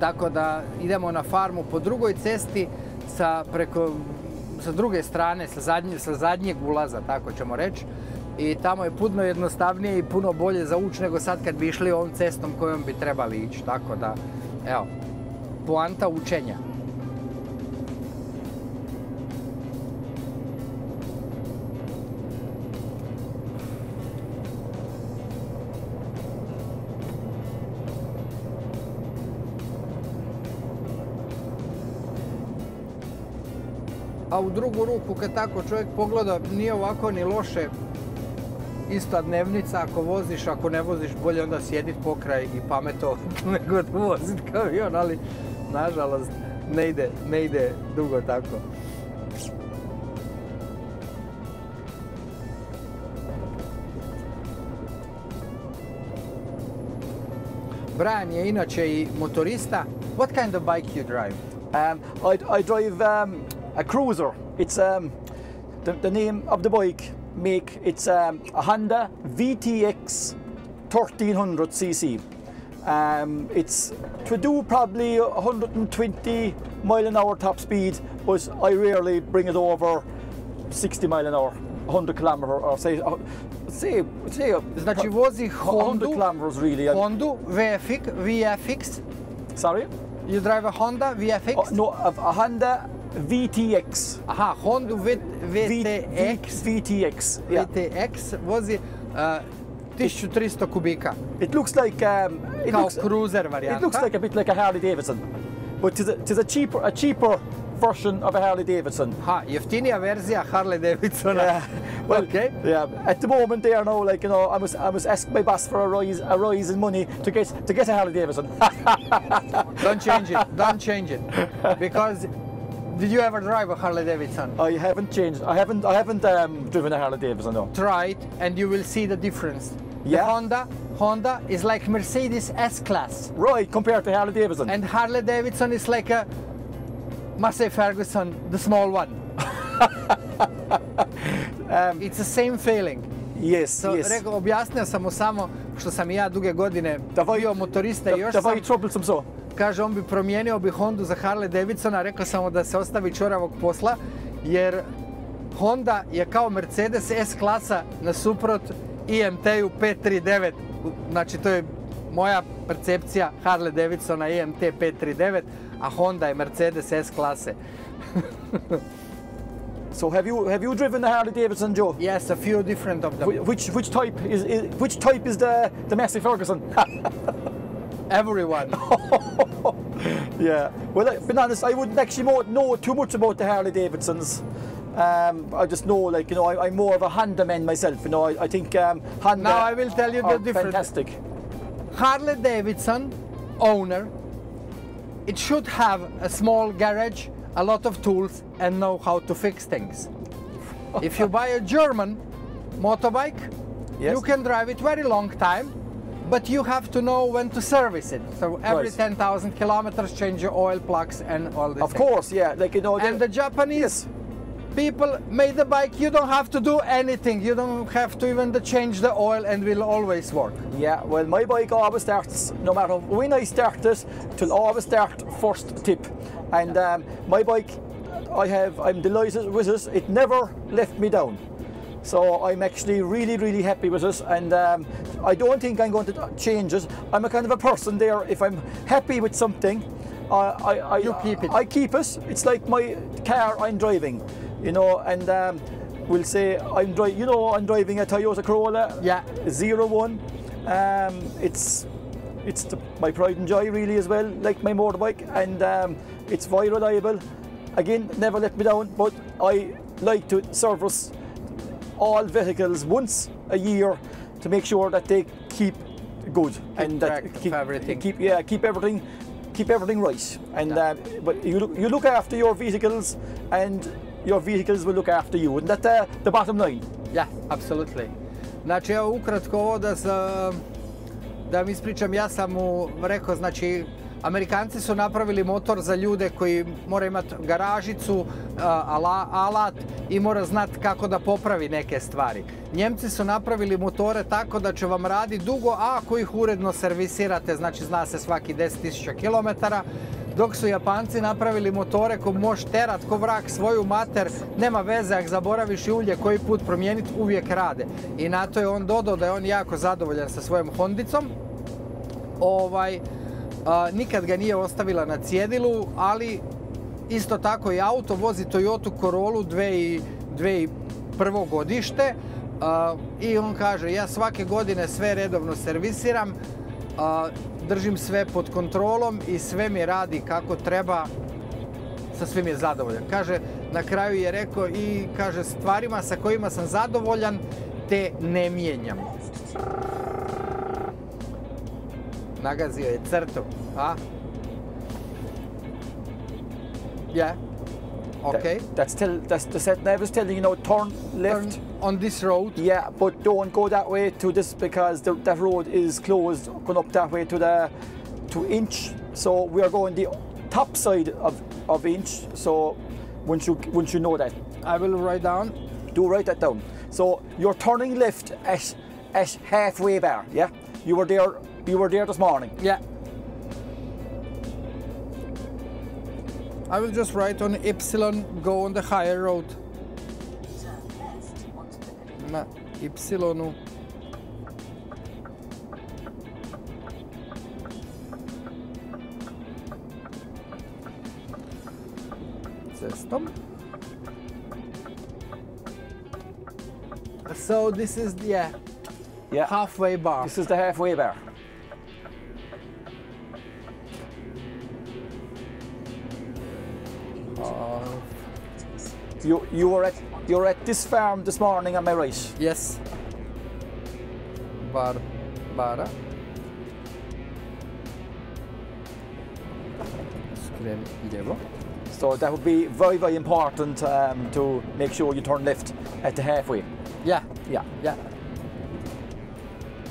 Tako da idemo na farmu po drugoj cesti sa druge strane, sa zadnjeg ulaza, tako ćemo reći. I tamo je puno jednostavnije i puno bolje za ući nego sad kad bi išli ovom cestom kojom bi trebali ići. Tako da, evo, poanta učenja. A u drugu ruku, kad tako čovjek pogleda, nije ovako ni loše. Ista dnevnica, ako voziš, ako ne voziš, bolje onda sjedit pokraj i pameto nego vozit kamion, ali nažalost ne ide dugo tako. Brian je inače i motorista. What kind of bike you drive? I drive a cruiser. It's the name of the bike. It's a Honda VTX 1300cc. It's to do probably 120 mile an hour top speed, but I rarely bring it over 60 mile an hour, 100 kilometer, or say Znači vozi Hondu, 100 kilometers really. Hondu VFX. Sorry? You drive a Honda VFX? No, a Honda VTX. Aha, Honda VTX. VTX, yeah. VTX vozi 1300 kubika. It looks like Kao cruiser varijanta. It looks like a bit like a Harley Davidson, but it's a cheaper version of a Harley Davidson. Ha, jeftinija verzija Harley Davidsona. Yeah. Well, okay. Yeah. At the moment, there now, like, you know, I must ask my boss for a rise in money to get a Harley Davidson. Don't change it, because. Did you ever drive a Harley Davidson? I haven't changed. I haven't driven a Harley Davidson, no. Try it and you will see the difference. Yeah. The Honda is like Mercedes S-Class. Right, compared to Harley Davidson. And Harley Davidson is like a Massey Ferguson, the small one. It's the same feeling. Yes, so, yes. Objasnio sam mu samo što sam i ja duge godine bio motorista i još sam... Da troublesome so. Kaže, on bi promijenio bi Hondu za Harley Davidsona, rekao sam mu da se ostavi čoravog posla, jer Honda je kao Mercedes S-klasa nasuprot IMT-u 539. Znači, to je moja percepcija Harley Davidsona IMT 539, a Honda je Mercedes S-klase. So have you driven the Harley Davidson, Joe? Yes, a few different of them. Which type is the Massey Ferguson? Everyone. Yeah. Well, being honest, I wouldn't actually know too much about the Harley Davidsons. I just know, like, you know, I'm more of a Honda man myself. You know, I think Honda. Now I will tell you the difference. Fantastic. Harley Davidson owner, it should have a small garage, a lot of tools, and know how to fix things. If you buy a German motorbike, yes, you can drive it very long time. But you have to know when to service it. So every 10,000 kilometers, change your oil plugs and all this. Of course, yeah. Like, you know, and the Japanese people made the bike. You don't have to do anything. You don't have to even change the oil, and will always work. Yeah. Well, my bike always starts, no matter when I start it, it'll always start first tip. And my bike, I'm delighted with it. It never left me down. So I'm actually really happy with it, and I don't think I'm going to change it. I'm a kind of a person there. If I'm happy with something, you keep it. I keep it. It's like my car I'm driving, you know. And we'll say I'm driving a Toyota Corolla, yeah, 01. It's my pride and joy really as well, like my motorbike, and it's very reliable. Again, never let me down. But I like to service all vehicles once a year to make sure that they keep good and that keep everything right. And but you look after your vehicles, and your vehicles will look after you, and that's the bottom line. Yeah, absolutely. Znači, evo ukratko ovo da vam ispričam, ja sam mu rekao, znači, Amerikanci su napravili motor za ljude koji mora imati garažicu, alat i mora znati kako da popravi neke stvari. Njemci su napravili motore tako da će vam raditi dugo, a ako ih uredno servisirate, znači zna se svaki 10.000 km, dok su Japanci napravili motore ko možeš terat ko vrak svoju mater, nema veze, ako zaboraviš i ulje koji put promijeniti, uvijek rade. I na to je on dodao da je on jako zadovoljan sa svojom Hondicom. Nikad ga nije ostavila na cjedilu, ali isto tako i auto vozi Toyota Corolla 2001. godište i on kaže ja svake godine sve redovno servisiram, držim sve pod kontrolom i sve mi radi kako treba, sa svim je zadovoljan. Kaže, na kraju je rekao i kaže stvarima sa kojima sam zadovoljan te ne mijenjam. Nagazio je crtu, a? Yeah. Okay. That's the set nav is telling you now turn left. Turn on this road. Yeah, but don't go that way to this because that road is closed. Going up that way to Inch. So we are going the top side of Inch. So once you know that, I will write down. Do write that down. So you're turning left at halfway bar. Yeah, you were there this morning. Yeah. I will just write on Y, go on the higher road. Na Y-u. Cestom. So this is the halfway bar. This is the halfway bar. You were at this farm this morning, am I right? Yes. Bara. Skrem lijevo. So that would be very, very important to make sure you turn left at the halfway. Yeah.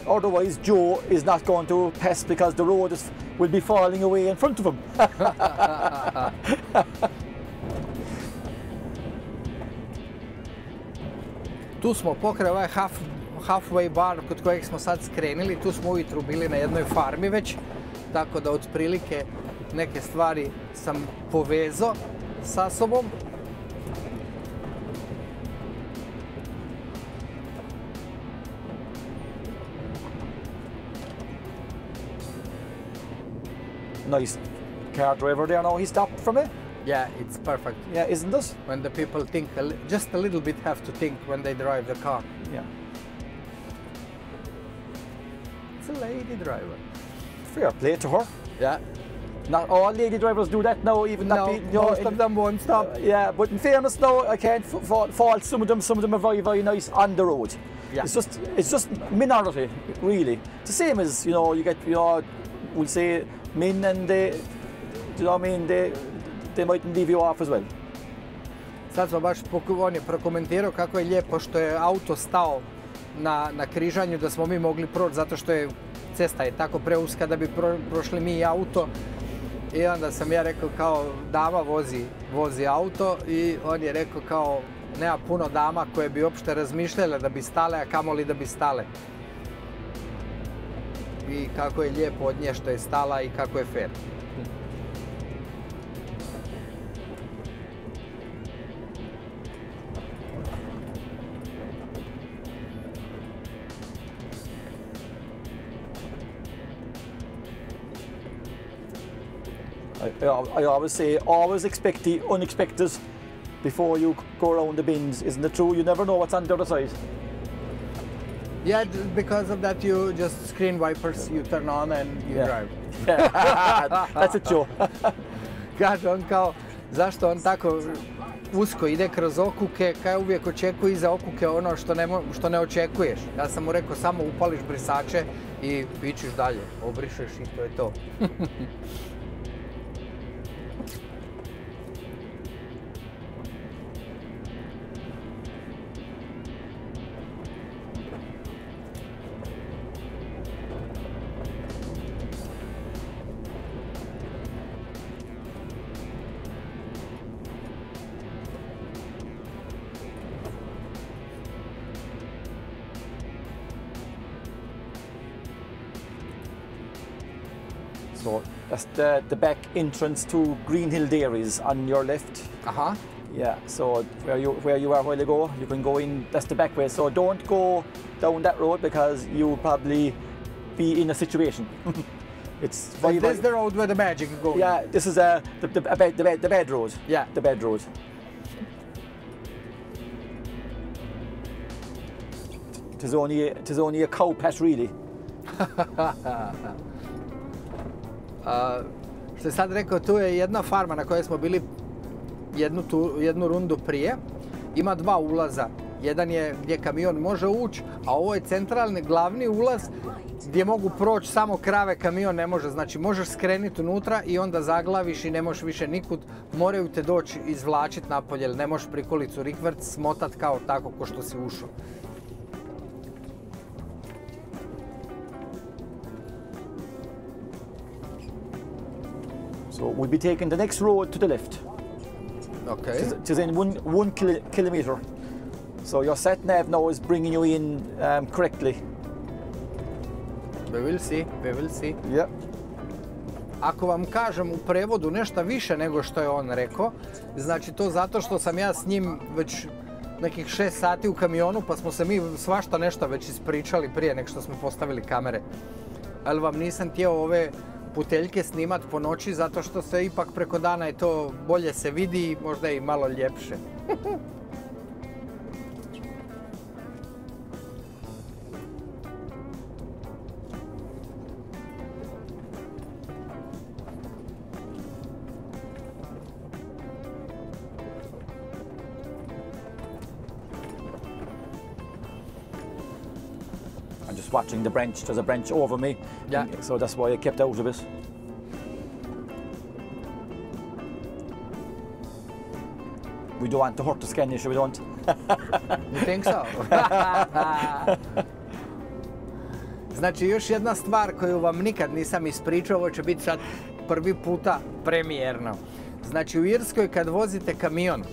Otherwise, Joe is not going to pass because the road will be falling away in front of him. Tu smo pokraj ovaj halfway bar kod kojeg smo sad skrenili, tu smo ujutru bili na jednoj farmi već, tako da otprilike neke stvari sam povezao sa sobom. Nice car driver there now, he stopped for me. Yeah, it's perfect. Yeah, isn't it? When the people think, just a little bit have to think when they drive the car. Yeah. It's a lady driver. Fair play to her. Yeah. Not all lady drivers do that now, even no, most of them won't stop. Yeah, but in fairness now, I can't fault some of them are very, very nice on the road. Yeah. It's just minority, really. It's the same as, you get, we'll say men and they mightn't leave you off as well. Sad smo baš, on je prokomentirao kako je lijepo što je auto stao na križanju da smo mi mogli proći zato što je cesta je tako preuska da bi prošli mi i auto. I onda sam ja rekao kao dama vozi auto i on je rekao kao nema puno dama koje bi uopšte razmišljale da bi stale, a kamoli da bi stale. I kako je lijepo od nje što je stala i kako je fair. I always say, always expect the unexpected before you go around the bends. Isn't it true? You never know what's on the other side. Yeah, because of that you just screen wipers, you turn on and you drive. That's it, Joe. Kaže on kao, zašto on tako usko ide kroz okuke, kao uvijek očekuje iza okuke ono što ne očekuješ. Ja sam mu rekao, samo upališ brisače i pičiš dalje, obrišeš i to je to. So that's the back entrance to Green Hill Dairies on your left. Aha. Yeah, so where you were a while ago, you can go in, that's the back way. So don't go down that road because you'll probably be in a situation. It's very, This is the road where the magic is going. Yeah, this is the bad road. Yeah. The bad road. It is only a cow patch really. Što je sad rekao, tu je jedna farma na kojoj smo bili jednu rundu prije. Ima dva ulaza. Jedan je gdje kamion može ući, a ovo je centralni glavni ulaz gdje mogu proći samo krave, kamion ne može. Znači možeš skrenuti unutra i onda zaglaviš i ne možeš više nikud. Moraju te doći izvlačiti napolje, jer ne možeš prikolicu rikvrt smotat kao tako ko što si ušao. So we'll be taking the next road to the left. Okay. It is in one kilometer. So your sat nav now is bringing you in correctly. We will see, we will see. Yeah. Ako vam kažem u prevodu nešto više nego što je on rekao, znači to zato što sam ja s njim već nekih 6 sati u kamionu, pa smo se mi svašta nešto već ispričali prije nego što smo postavili kamere. Ali vam nisam htio ove puteljke snimat po noći zato što se ipak preko dana je to bolje se vidi i možda i malo ljepše. I'm just watching the branch. There's a branch over me. Yeah. So that's why I kept out of it. We don't want to hurt the Scanish, we don't. You think so? Znači još jedna stvar koju vam nikad nisam ispričao, ovo će biti sad prvi puta premijerno. Znači u Irskoj kad vozite kamion,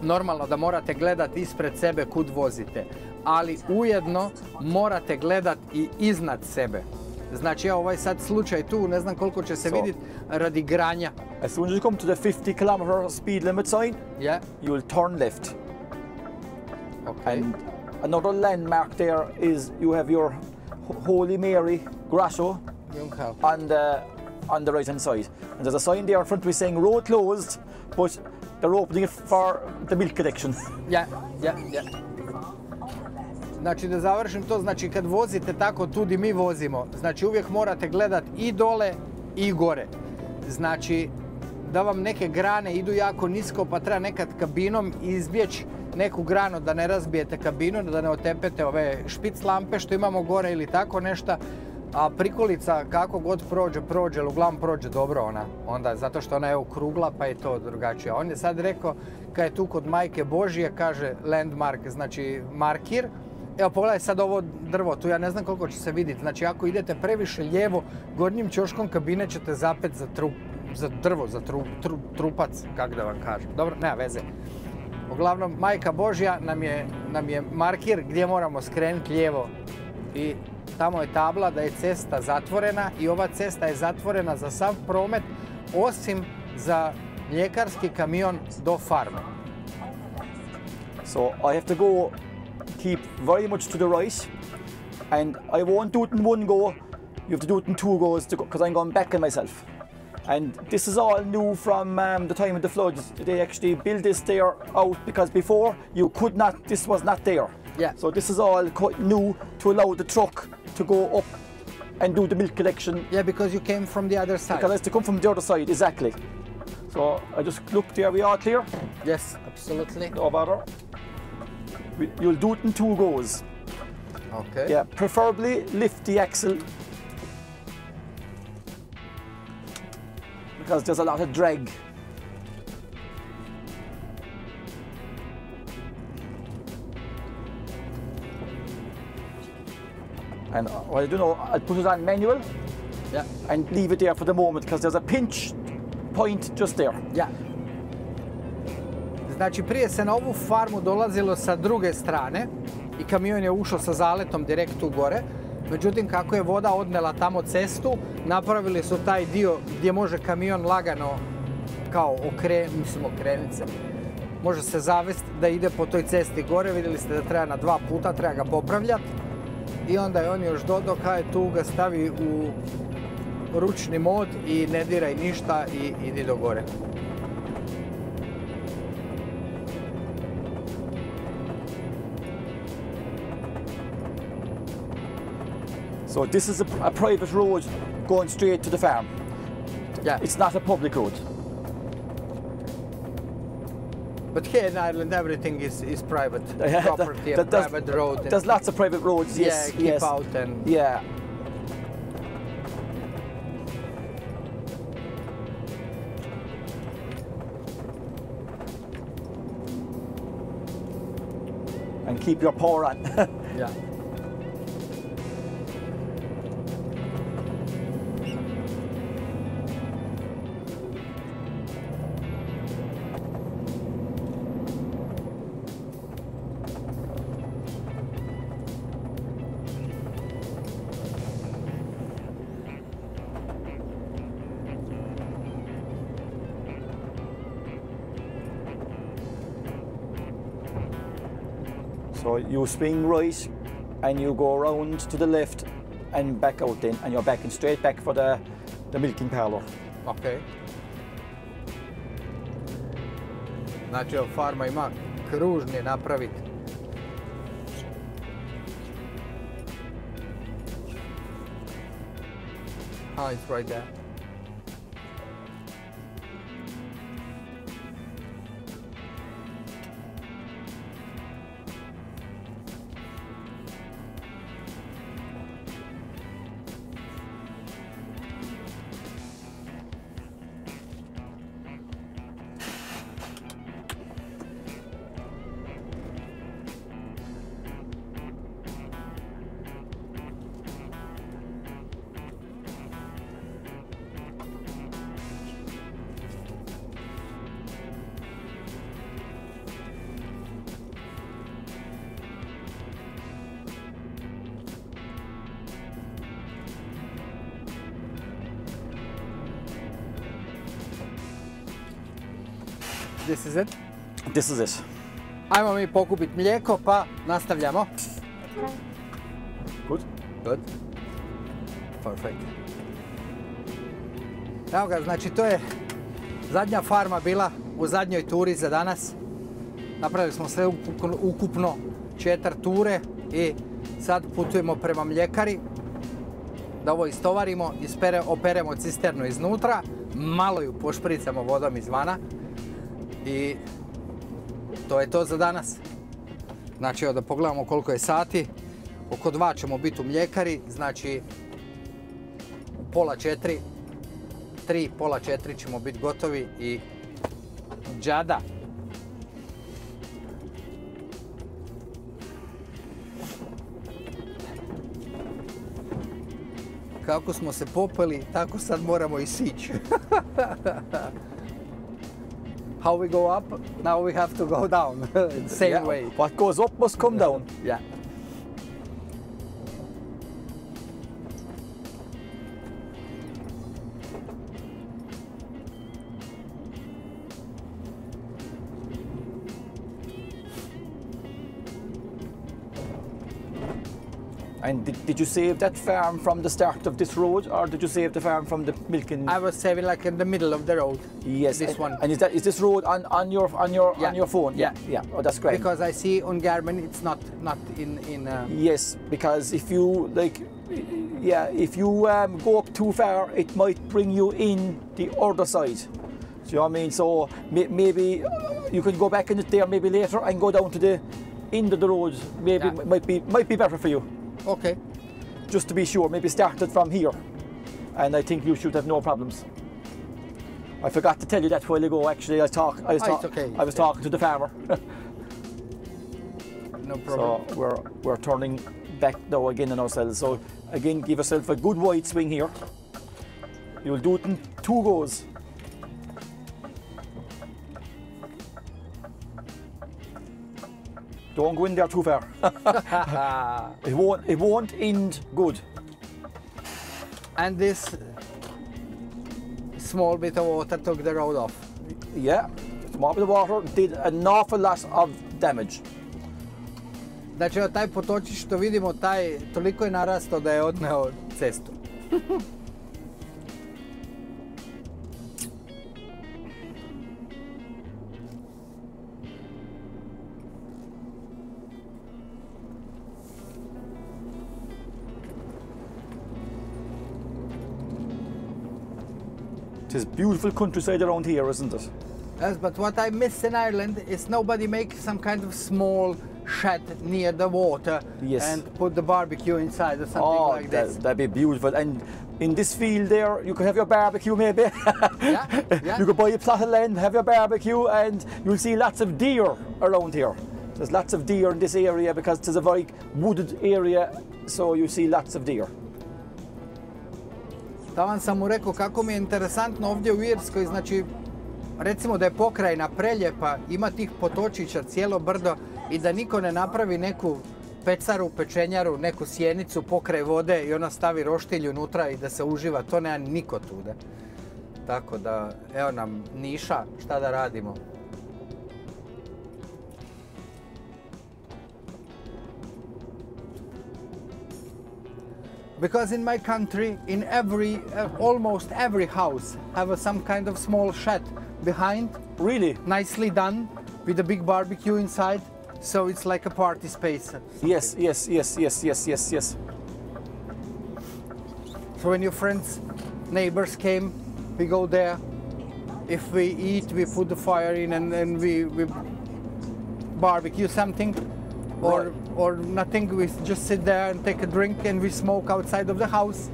normalno da morate gledati ispred sebe kud vozite, ali ujedno morate gledati i iznad sebe. Znači ja ovaj sad slučaj tu, ne znam koliko će se vidjeti radi granja. As soon as you come to the 50 km speed limit sign, Yeah. you will turn left. Okay. And another landmark there is you have your Holy Mary grotto Jungfrau. on the right hand side. And there's a sign there in front of me saying road closed, but they're opening it for the milk collection. Ja. Znači da završim to, znači kad vozite tako tu di mi vozimo, znači uvijek morate gledat i dole i gore. Znači da vam neke grane idu jako nisko pa treba nekad kabinom izbjeći neku granu da ne razbijete kabinu, da ne otepete ove špic lampe što imamo gore ili tako nešto. A prikolica kako god prođe, ali uglavnom prođe dobro ona. Onda zato što ona je okrugla pa je to drugačije. On je sad rekao kad je tu kod Majke Božije, kaže landmark, znači markir. Evo pogledaj sad ovo drvo, tu ja ne znam koliko će se vidjeti. Znači ako idete previše lijevo, gornjim ćoškom kabine ćete zapet za drvo, za trupac, kako da vam kažem. Dobro, nema veze. Uglavnom, Majka Božja nam je markir gdje moramo skrenuti lijevo. I tamo je tabla da je cesta zatvorena i ova cesta je zatvorena za sav promet osim za mljekarski kamion do farme. So I have to go keep very much to the right, and I won't do it in one go. You have to do it in two goes because I'm going back on myself. And this is all new from the time of the floods. They actually built this there out because before you could not, this was not there. Yeah. So this is all new to allow the truck to go up and do the milk collection. Yeah, because you came from the other side. Because I have to come from the other side, exactly. So I just looked there, we all clear? Yes, absolutely. No bother. You'll do it in two goes. Okay. Yeah, preferably lift the axle because there's a lot of drag. And what I do know, I'll put it on manual, Yeah. and leave it there for the moment because there's a pinch point just there. Ja. Znači prije se na ovu farmu dolazilo sa druge strane i kamion je ušao sa zaletom direkt tu gore. Međutim, kako je voda odnela tamo cestu, napravili su taj dio gdje može kamion lagano kao okrenuti se. Može se zavesti da ide po toj cesti gore, vidjeli ste da treba na 2 puta, treba ga popravljati. I onda je on još dodao, kaj tu ga stavi u ručni mod i ne diraj ništa i idi do gore. So this is a private road going straight to the farm. Yeah. It's not a public road. But here in Ireland, everything is private property and private road. There's lots of private roads, yes. Yeah, keep out and... Yeah. And keep your power on. Yeah. So you swing right and you go around to the left and back out then, and you're backing straight back for the milking parlour. Ok. Znači, farma ima kružni napraviti. It's right there. This is it? This is it. Ajmo mi pokupiti mlijeko pa nastavljamo. Good. Good. Perfect. Evo ga, znači to je zadnja farma bila u zadnjoj turi za danas. Napravili smo sve ukupno 4 ture i sad putujemo prema mljekari da ovo istovarimo, operemo cisternu iznutra, malo ju pošpricamo vodom izvana i to je to za danas. Znači, evo da pogledamo koliko je sati. Oko 2 ćemo biti u mljekari, znači u pola 4, 3, pola 4 ćemo biti gotovi i džada. Kako smo se popeli, tako sad moramo i sići. How we go up, now we have to go down. Same way. What goes up must come down. Yeah. And did you save that farm from the start of this road, or did you save the farm from the milking? I was saving like in the middle of the road. Yes, this one. And is this road on your phone? Yeah, yeah. Oh, that's great. Because I see on Garmin it's not in. Yes, because if you if you go up too far, it might bring you in the other side. Do you know what I mean? So maybe you can go back in it there maybe later and go down to the end of the road. Maybe might be better for you. Okay. Just to be sure, maybe start it from here, and I think you should have no problems. I forgot to tell you that while ago. Actually, I was talking to the farmer. No problem. So we're turning back now again on ourselves. So again, give yourself a good wide swing here. You'll do it in 2 goes. Don't go in there too far. It won't end good. And this small bit of water took the road off. Yeah, small bit of water did an awful lot of damage. Znači, taj potočić što vidimo, taj toliko je narastao da je odneo cestu. It is beautiful countryside around here, isn't it? Yes, but what I miss in Ireland is nobody makes some kind of small shed near the water and put the barbecue inside or something like this. That'd be beautiful. And in this field there, you could have your barbecue maybe. Yeah. You could buy a plot of land, have your barbecue, and you'll see lots of deer around here. There's lots of deer in this area because it's a very wooded area, so you see lots of deer. Taman sam mu rekao kako mi je interesantno ovdje u Irskoj, znači recimo da je pokrajina preljepa, ima tih potočića cijelo brdo i da niko ne napravi neku pecaru, pečenjaru, neku sjenicu pokraj vode i ona stavi roštilj unutra i da se uživa, to nema niko tuda. Tako da, evo nam niša, šta da radimo. Because in my country, in almost every house have some kind of small shed behind. Really? Nicely done, with a big barbecue inside. So it's like a party space. Yes. So when your friends, neighbors came, we go there. If we eat, we put the fire in and we barbecue something. Or nothing, we just sit there and take a drink and we smoke outside of the house.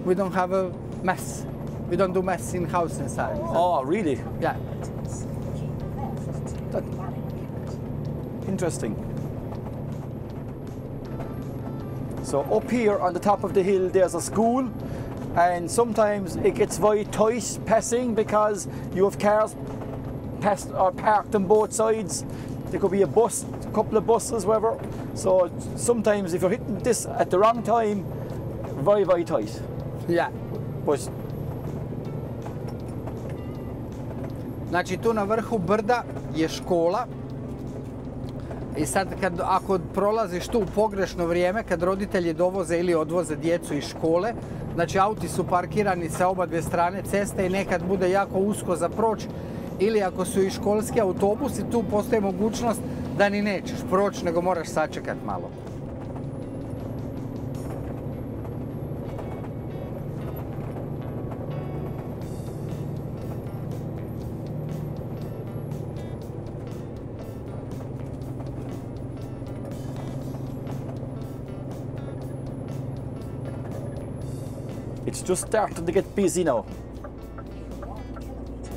We don't have a mess. We don't do mess in house inside. Oh, really? Yeah. Interesting. So up here on the top of the hill there's a school, and sometimes it gets very tight passing because you have cars parked on both sides. There could be a bus, a couple of buses, whatever. So sometimes if you're hitting this at the wrong time, very, very tight. Yeah. But znači tu na vrhu brda je škola i sad ako prolaziš tu u pogrešno vrijeme, kad roditelji dovoze ili odvoze djecu iz škole, znači auti su parkirani sa oba dvije strane ceste i nekad bude jako usko za proći, ili ako su i školski autobusi, tu postoji mogućnost da ni nećeš proći, nego moraš sačekat malo. it's just starting to get busy now.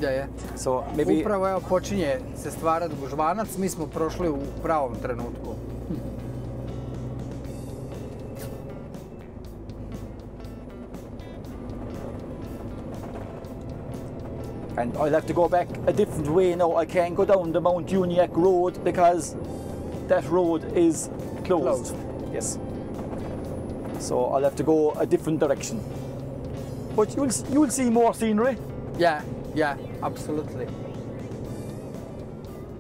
Je. So maybe Upravo evo počinje se stvarati gužvanac, mi smo prošli u pravom trenutku. and I'll have to go back a different way now. I can't go down the Mount Uniacke road because that road is closed. Yes. So I'll have to go a different direction. But you'll see more scenery. Yeah, absolutely.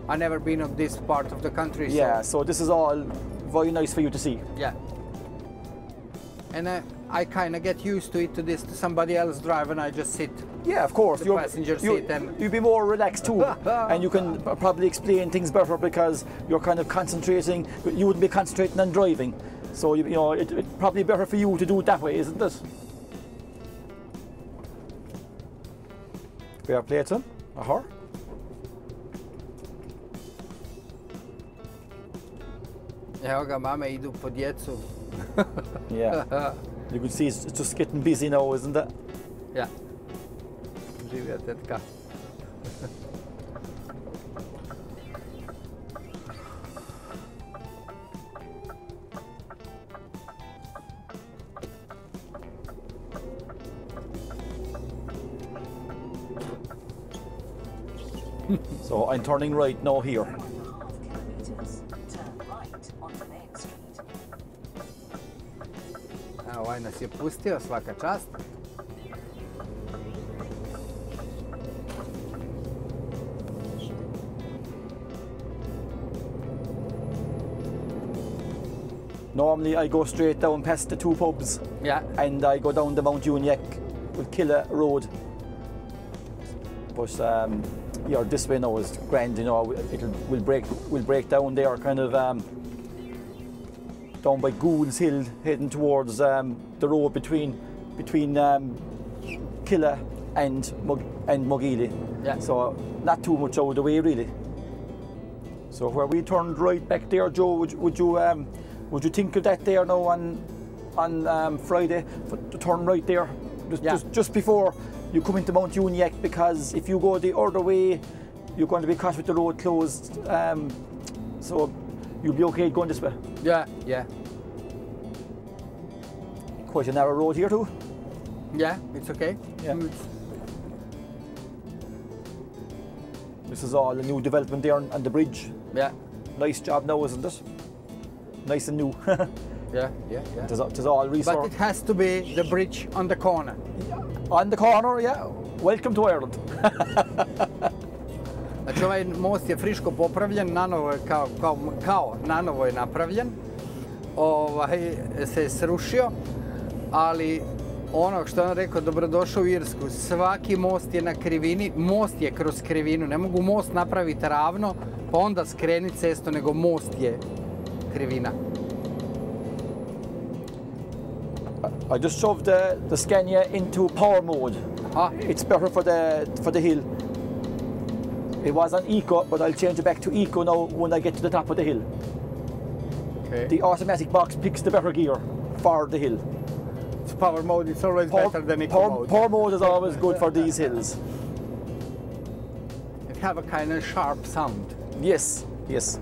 I've never been of this part of the country. Yeah, so this is all very nice for you to see. Yeah. And I kind of get used to it, to somebody else drive and I just sit. Yeah, of course. The passenger seat and you'll be more relaxed too, and you can probably explain things better because you're kind of concentrating. You wouldn't be concentrating on driving, so you know it's probably better for you to do it that way, isn't it? Fair play to him, or her. Evo ga, mame idu po djecu. Yeah. You can see it's just getting busy now, isn't it? Yeah. Živija tetka. So I'm turning right now here. Ovaj nas je pustio, svaka čast. Normally I go straight down past the two pubs Yeah. and I go down the Mount Uniac with Killa Road. But yeah, this way now is grand, you know, we'll break down there kind of down by Gould's Hill, heading towards the road between Killa and Mugili. Yeah. So not too much out of the way really. So where we turned right back there, Joe, would you think of that there now on Friday, to turn right there, just before you come into Mount Uniac, because if you go the other way, you're going to be caught with the road closed. So you'll be okay going this way. Yeah, yeah. Quite a narrow road here too. Yeah, it's okay. Yeah. This is all a new development there on the bridge. Yeah, Nice job now, isn't it? Nice and new. yeah, yeah, yeah. It is all But resourced. it has to be the bridge on the corner. On the corner, yeah. Welcome to Ireland. Znači ovaj most je friško popravljen, nanovo je kao nanovo je napravljen. Se je srušio, ali ono što je on rekao, dobrodošao u Irsku, svaki most je na krivini, most je kroz krivinu, ne mogu most napraviti ravno, pa onda skreniti cestu, nego most je krivina. I just shoved the Scania into power mode. It's better for the hill. It was on eco, but I'll change it back to eco now when I get to the top of the hill. Okay. The automatic box picks the better gear for the hill. It's power mode, it's always better than eco mode. Power mode is always good for these hills. It have a kind of sharp sound. Yes, yes.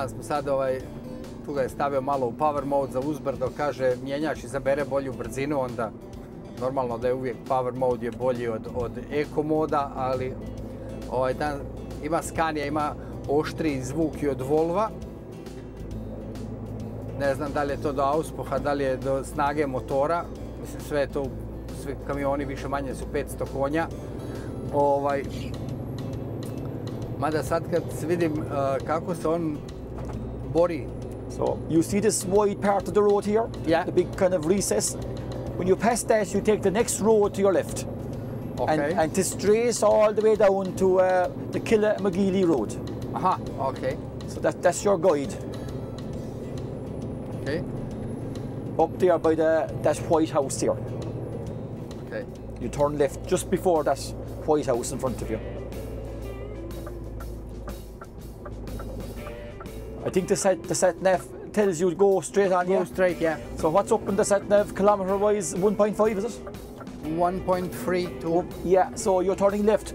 Smo sad tu ga je stavio malo u power mode za uzbrdo, kaže mjenjač izabere bolju brzinu, onda normalno da je uvijek power mode je bolji od eco moda, ali ima Scania, ima oštriji zvuk i od Volva. Ne znam da li je to do auspuha, da li je do snage motora, mislim sve je to, svi kamioni više manje su 500 konja. Mada sad kad vidim kako se on bori. So you see this wide part of the road here? Yeah. The big kind of recess. When you pass that, you take the next road to your left. Okay. And to trace all the way down to the Killa Magili Road. Aha, okay. So that's your guide. Okay. Up there by that white house here. Okay. You turn left just before that white house in front of you. I think the sat nav tells you to go straight on. Go straight, yeah. So what's up in the sat nav kilometre wise? 1.5 is it? 1.3 to... Yeah, so you're turning left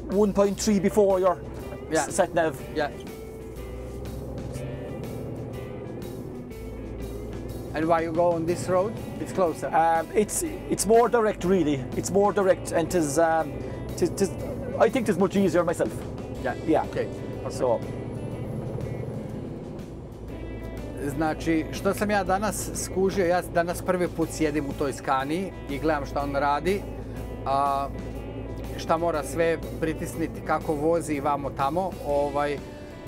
1.3 before your sat nav. Yeah. And why you go on this road? It's closer. It's more direct really. It's more direct and I think it's much easier myself. Yeah. Yeah. Okay. So. Znači, što sam ja danas skužio, ja danas prvi put sjedim u toj Scanii i gledam šta on radi, šta mora sve pritisniti, kako vozi i vamo tamo.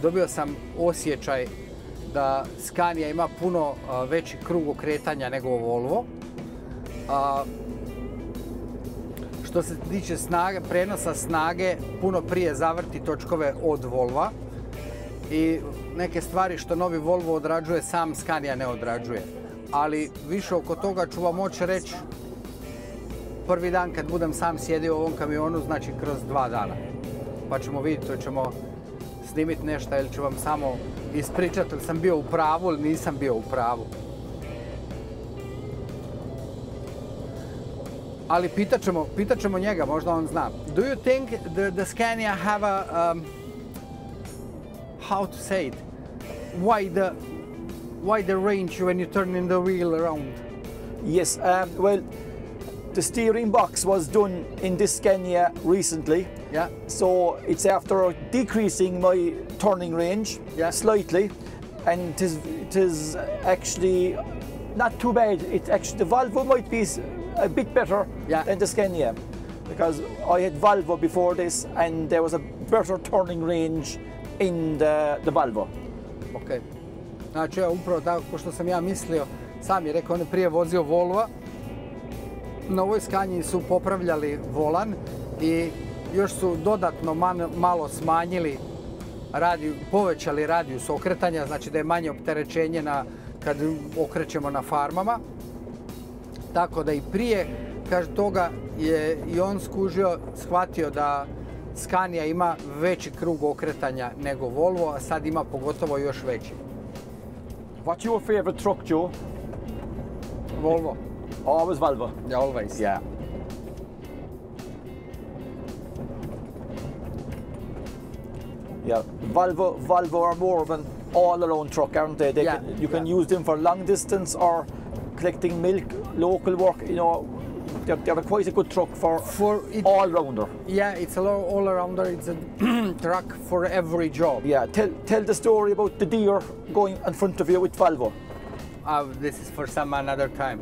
Dobio sam osjećaj da Scania ima puno veći krug okretanja nego Volvo. Što se tiče snage, prenosa snage, puno prije zavrti točkove od Volva. I neke stvari što novi Volvo odrađuje, sam Scania ne odrađuje. Ali više oko toga ću vam moći reći prvi dan kad budem sam sjedio u ovom kamionu, znači kroz 2 dana. Pa ćemo vidjeti, to ćemo snimiti nešto ili ću vam samo ispričati ili sam bio u pravu ili nisam bio u pravu. Ali pitat ćemo njega, možda on zna. Do you think the Scania have a how to say it? Why the range when you turn in the wheel around? Yes, well, the steering box was done in this Scania recently. Yeah. So it's after decreasing my turning range slightly, and it is actually not too bad. It's actually, the Volvo might be a bit better Yeah. than the Scania, because I had Volvo before this, and there was a better turning range in the Volvo. Ok. Znači, upravo tako, pošto sam ja mislio, sam je rekao, on je prije vozio Volvo, na ovoj Scanii su popravljali volan i još su dodatno malo smanjili, povećali radijus okretanja, znači da je manje opterećenje kad okrećemo na farmama. Tako da i prije, kaže, toga je i on shvatio da Scania ima veći krug okretanja nego Volvo, a sad ima pogotovo još veći. What's your favorite truck, Joe? Volvo. Always Volvo. Yeah, always. Yeah. Yeah, Volvo are more of an all-around truck, aren't they? You can use them for long distance or collecting milk, local work. You know, they're quite a good truck for all-rounder. Yeah, it's all-rounder. It's a truck for every job. Yeah, tell the story about the deer going in front of you with Volvo. This is for some another time.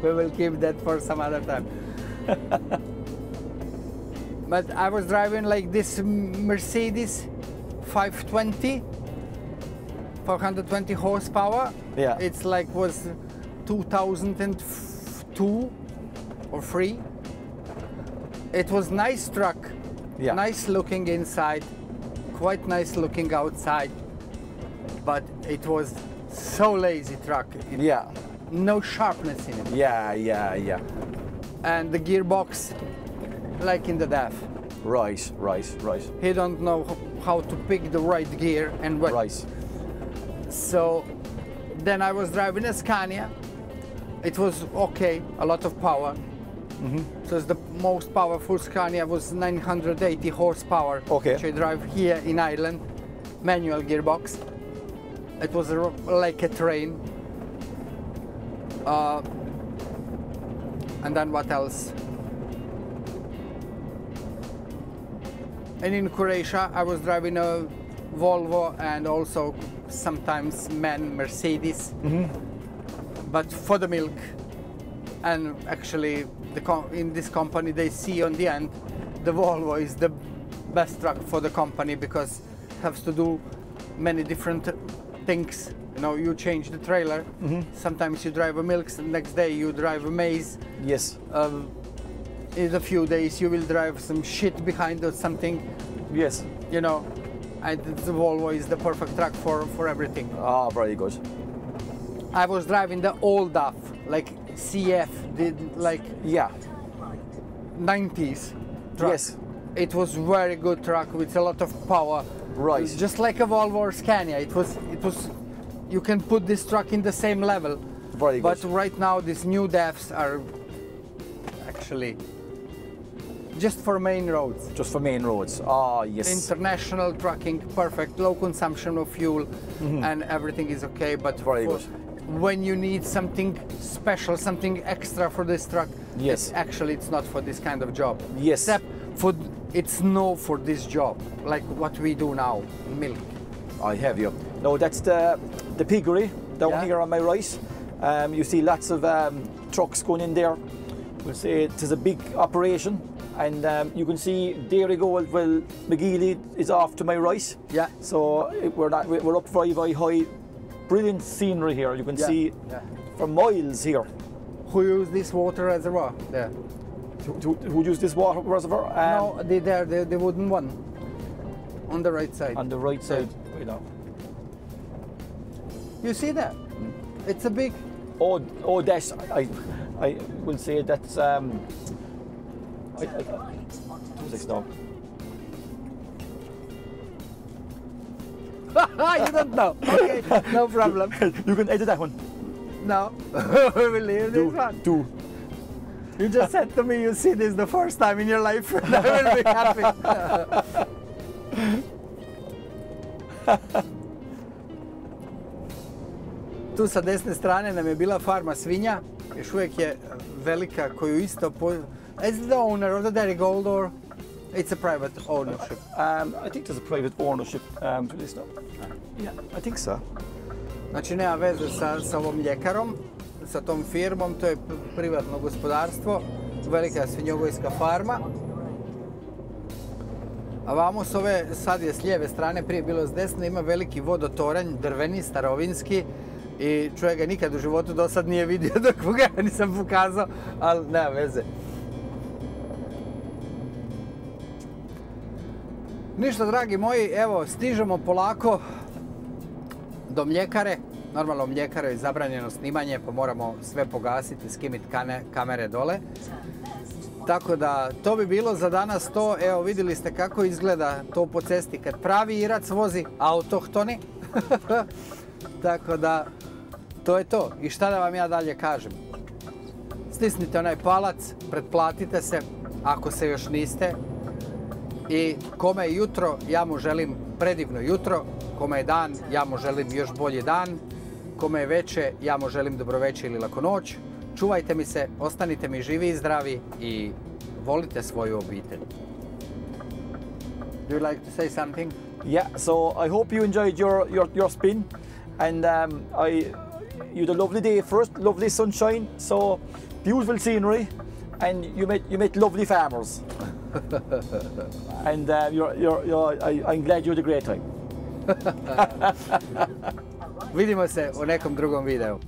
We will keep that for some other time. But I was driving like this Mercedes 520, 420 horsepower. Yeah. It's like was 2002 or 3. It was nice truck, Yeah. nice looking inside, quite nice looking outside, but it was so lazy truck. Yeah. No sharpness in it. Yeah. And the gearbox, like in the DAF. Right. He don't know how to pick the right gear and what. Right. So then I was driving a Scania. It was okay, a lot of power. So the most powerful Scania was 980 horsepower. Okay. Which I drive here in Ireland, manual gearbox. It was like a train. And then what else? And in Croatia, I was driving a Volvo and also sometimes Mercedes, but for the milk. And actually, in this company, they see on the end, the Volvo is the best truck for the company because it has to do many different things. You know, you change the trailer. Sometimes you drive a milk, the next day you drive a maize. Yes. In a few days you will drive some shit behind or something. Yes. You know, and the Volvo is the perfect truck for everything. Ah, very good. I was driving the old DAF, like CF, like Yeah. 90s truck. Yes. It was very good truck with a lot of power. Right. Just like a Volvo or Scania. It was. You can put this truck in the same level. Very good. But right now these new DAFs are actually just for main roads. Just for main roads. Ah, yes. International trucking, perfect, low consumption of fuel, and everything is okay. But Very good. when you need something special, something extra for this truck, Yes. it's not for this kind of job. Yes. Except it's no for this job, like what we do now, milk. I have you. No, that's the piggery down Yeah. here on my right. You see lots of trucks going in there. We'll say it is a big operation, and you can see Dairy Gold. Well, McGeely is off to my right. Yeah. So we're up very high. Brilliant scenery here. You can see for miles here. Who use this water reservoir? There. Who use this water reservoir? No, the wooden one. On the right side. On the right side. You know. You see that? It's a big. Oh, that's I will say that's who's now? You don't know. Okay, no problem. You can edit that one. No, we will leave this one. Do. You just said to me you see this the first time in your life and I will be happy. Tu sa desne strane nam je bila farma svinja, još uvijek je velika, koju isto... Is it the owner of the Dairy Gold or it's a private ownership? I think there's a private ownership to this now. Yeah, I think so. Znači nema veze sa ovom mljekarom, sa tom firmom, to je privatno gospodarstvo, velika svinjogojska farma. A vamo s ove, sad je s lijeve strane, prije bilo s desne, ima veliki vodotoranj, drveni, starovinski i čovjek ga nikad u životu do sad nije vidio dok mu ga nisam pokazao, ali nema veze. Ništa, dragi moji, evo, stižemo polako do mljekare. Normalno u mljekare je zabranjeno snimanje, pa moramo sve pogasiti, skimiti kamere dole. Tako da, to bi bilo za danas to. Evo, vidjeli ste kako izgleda to po cesti kad pravi Irac vozi, autohtoni. Tako da, to je to. I šta da vam ja dalje kažem? Stisnite onaj palac, pretplatite se, ako se još niste. I kome je jutro, ja mu želim predivno jutro. Kome je dan, ja mu želim još bolji dan. Kome je veče, ja mu želim dobroveče ili laku noć. Čuvajte mi se, ostanite mi živi i zdravi i volite svoju obitelj. Do you like to say something? Yeah, so I hope you enjoyed your spin, and you had a lovely day first, lovely sunshine, so beautiful scenery, and you met lovely farmers. And I'm glad you had a great time. Vidimo se u nekom drugom videu.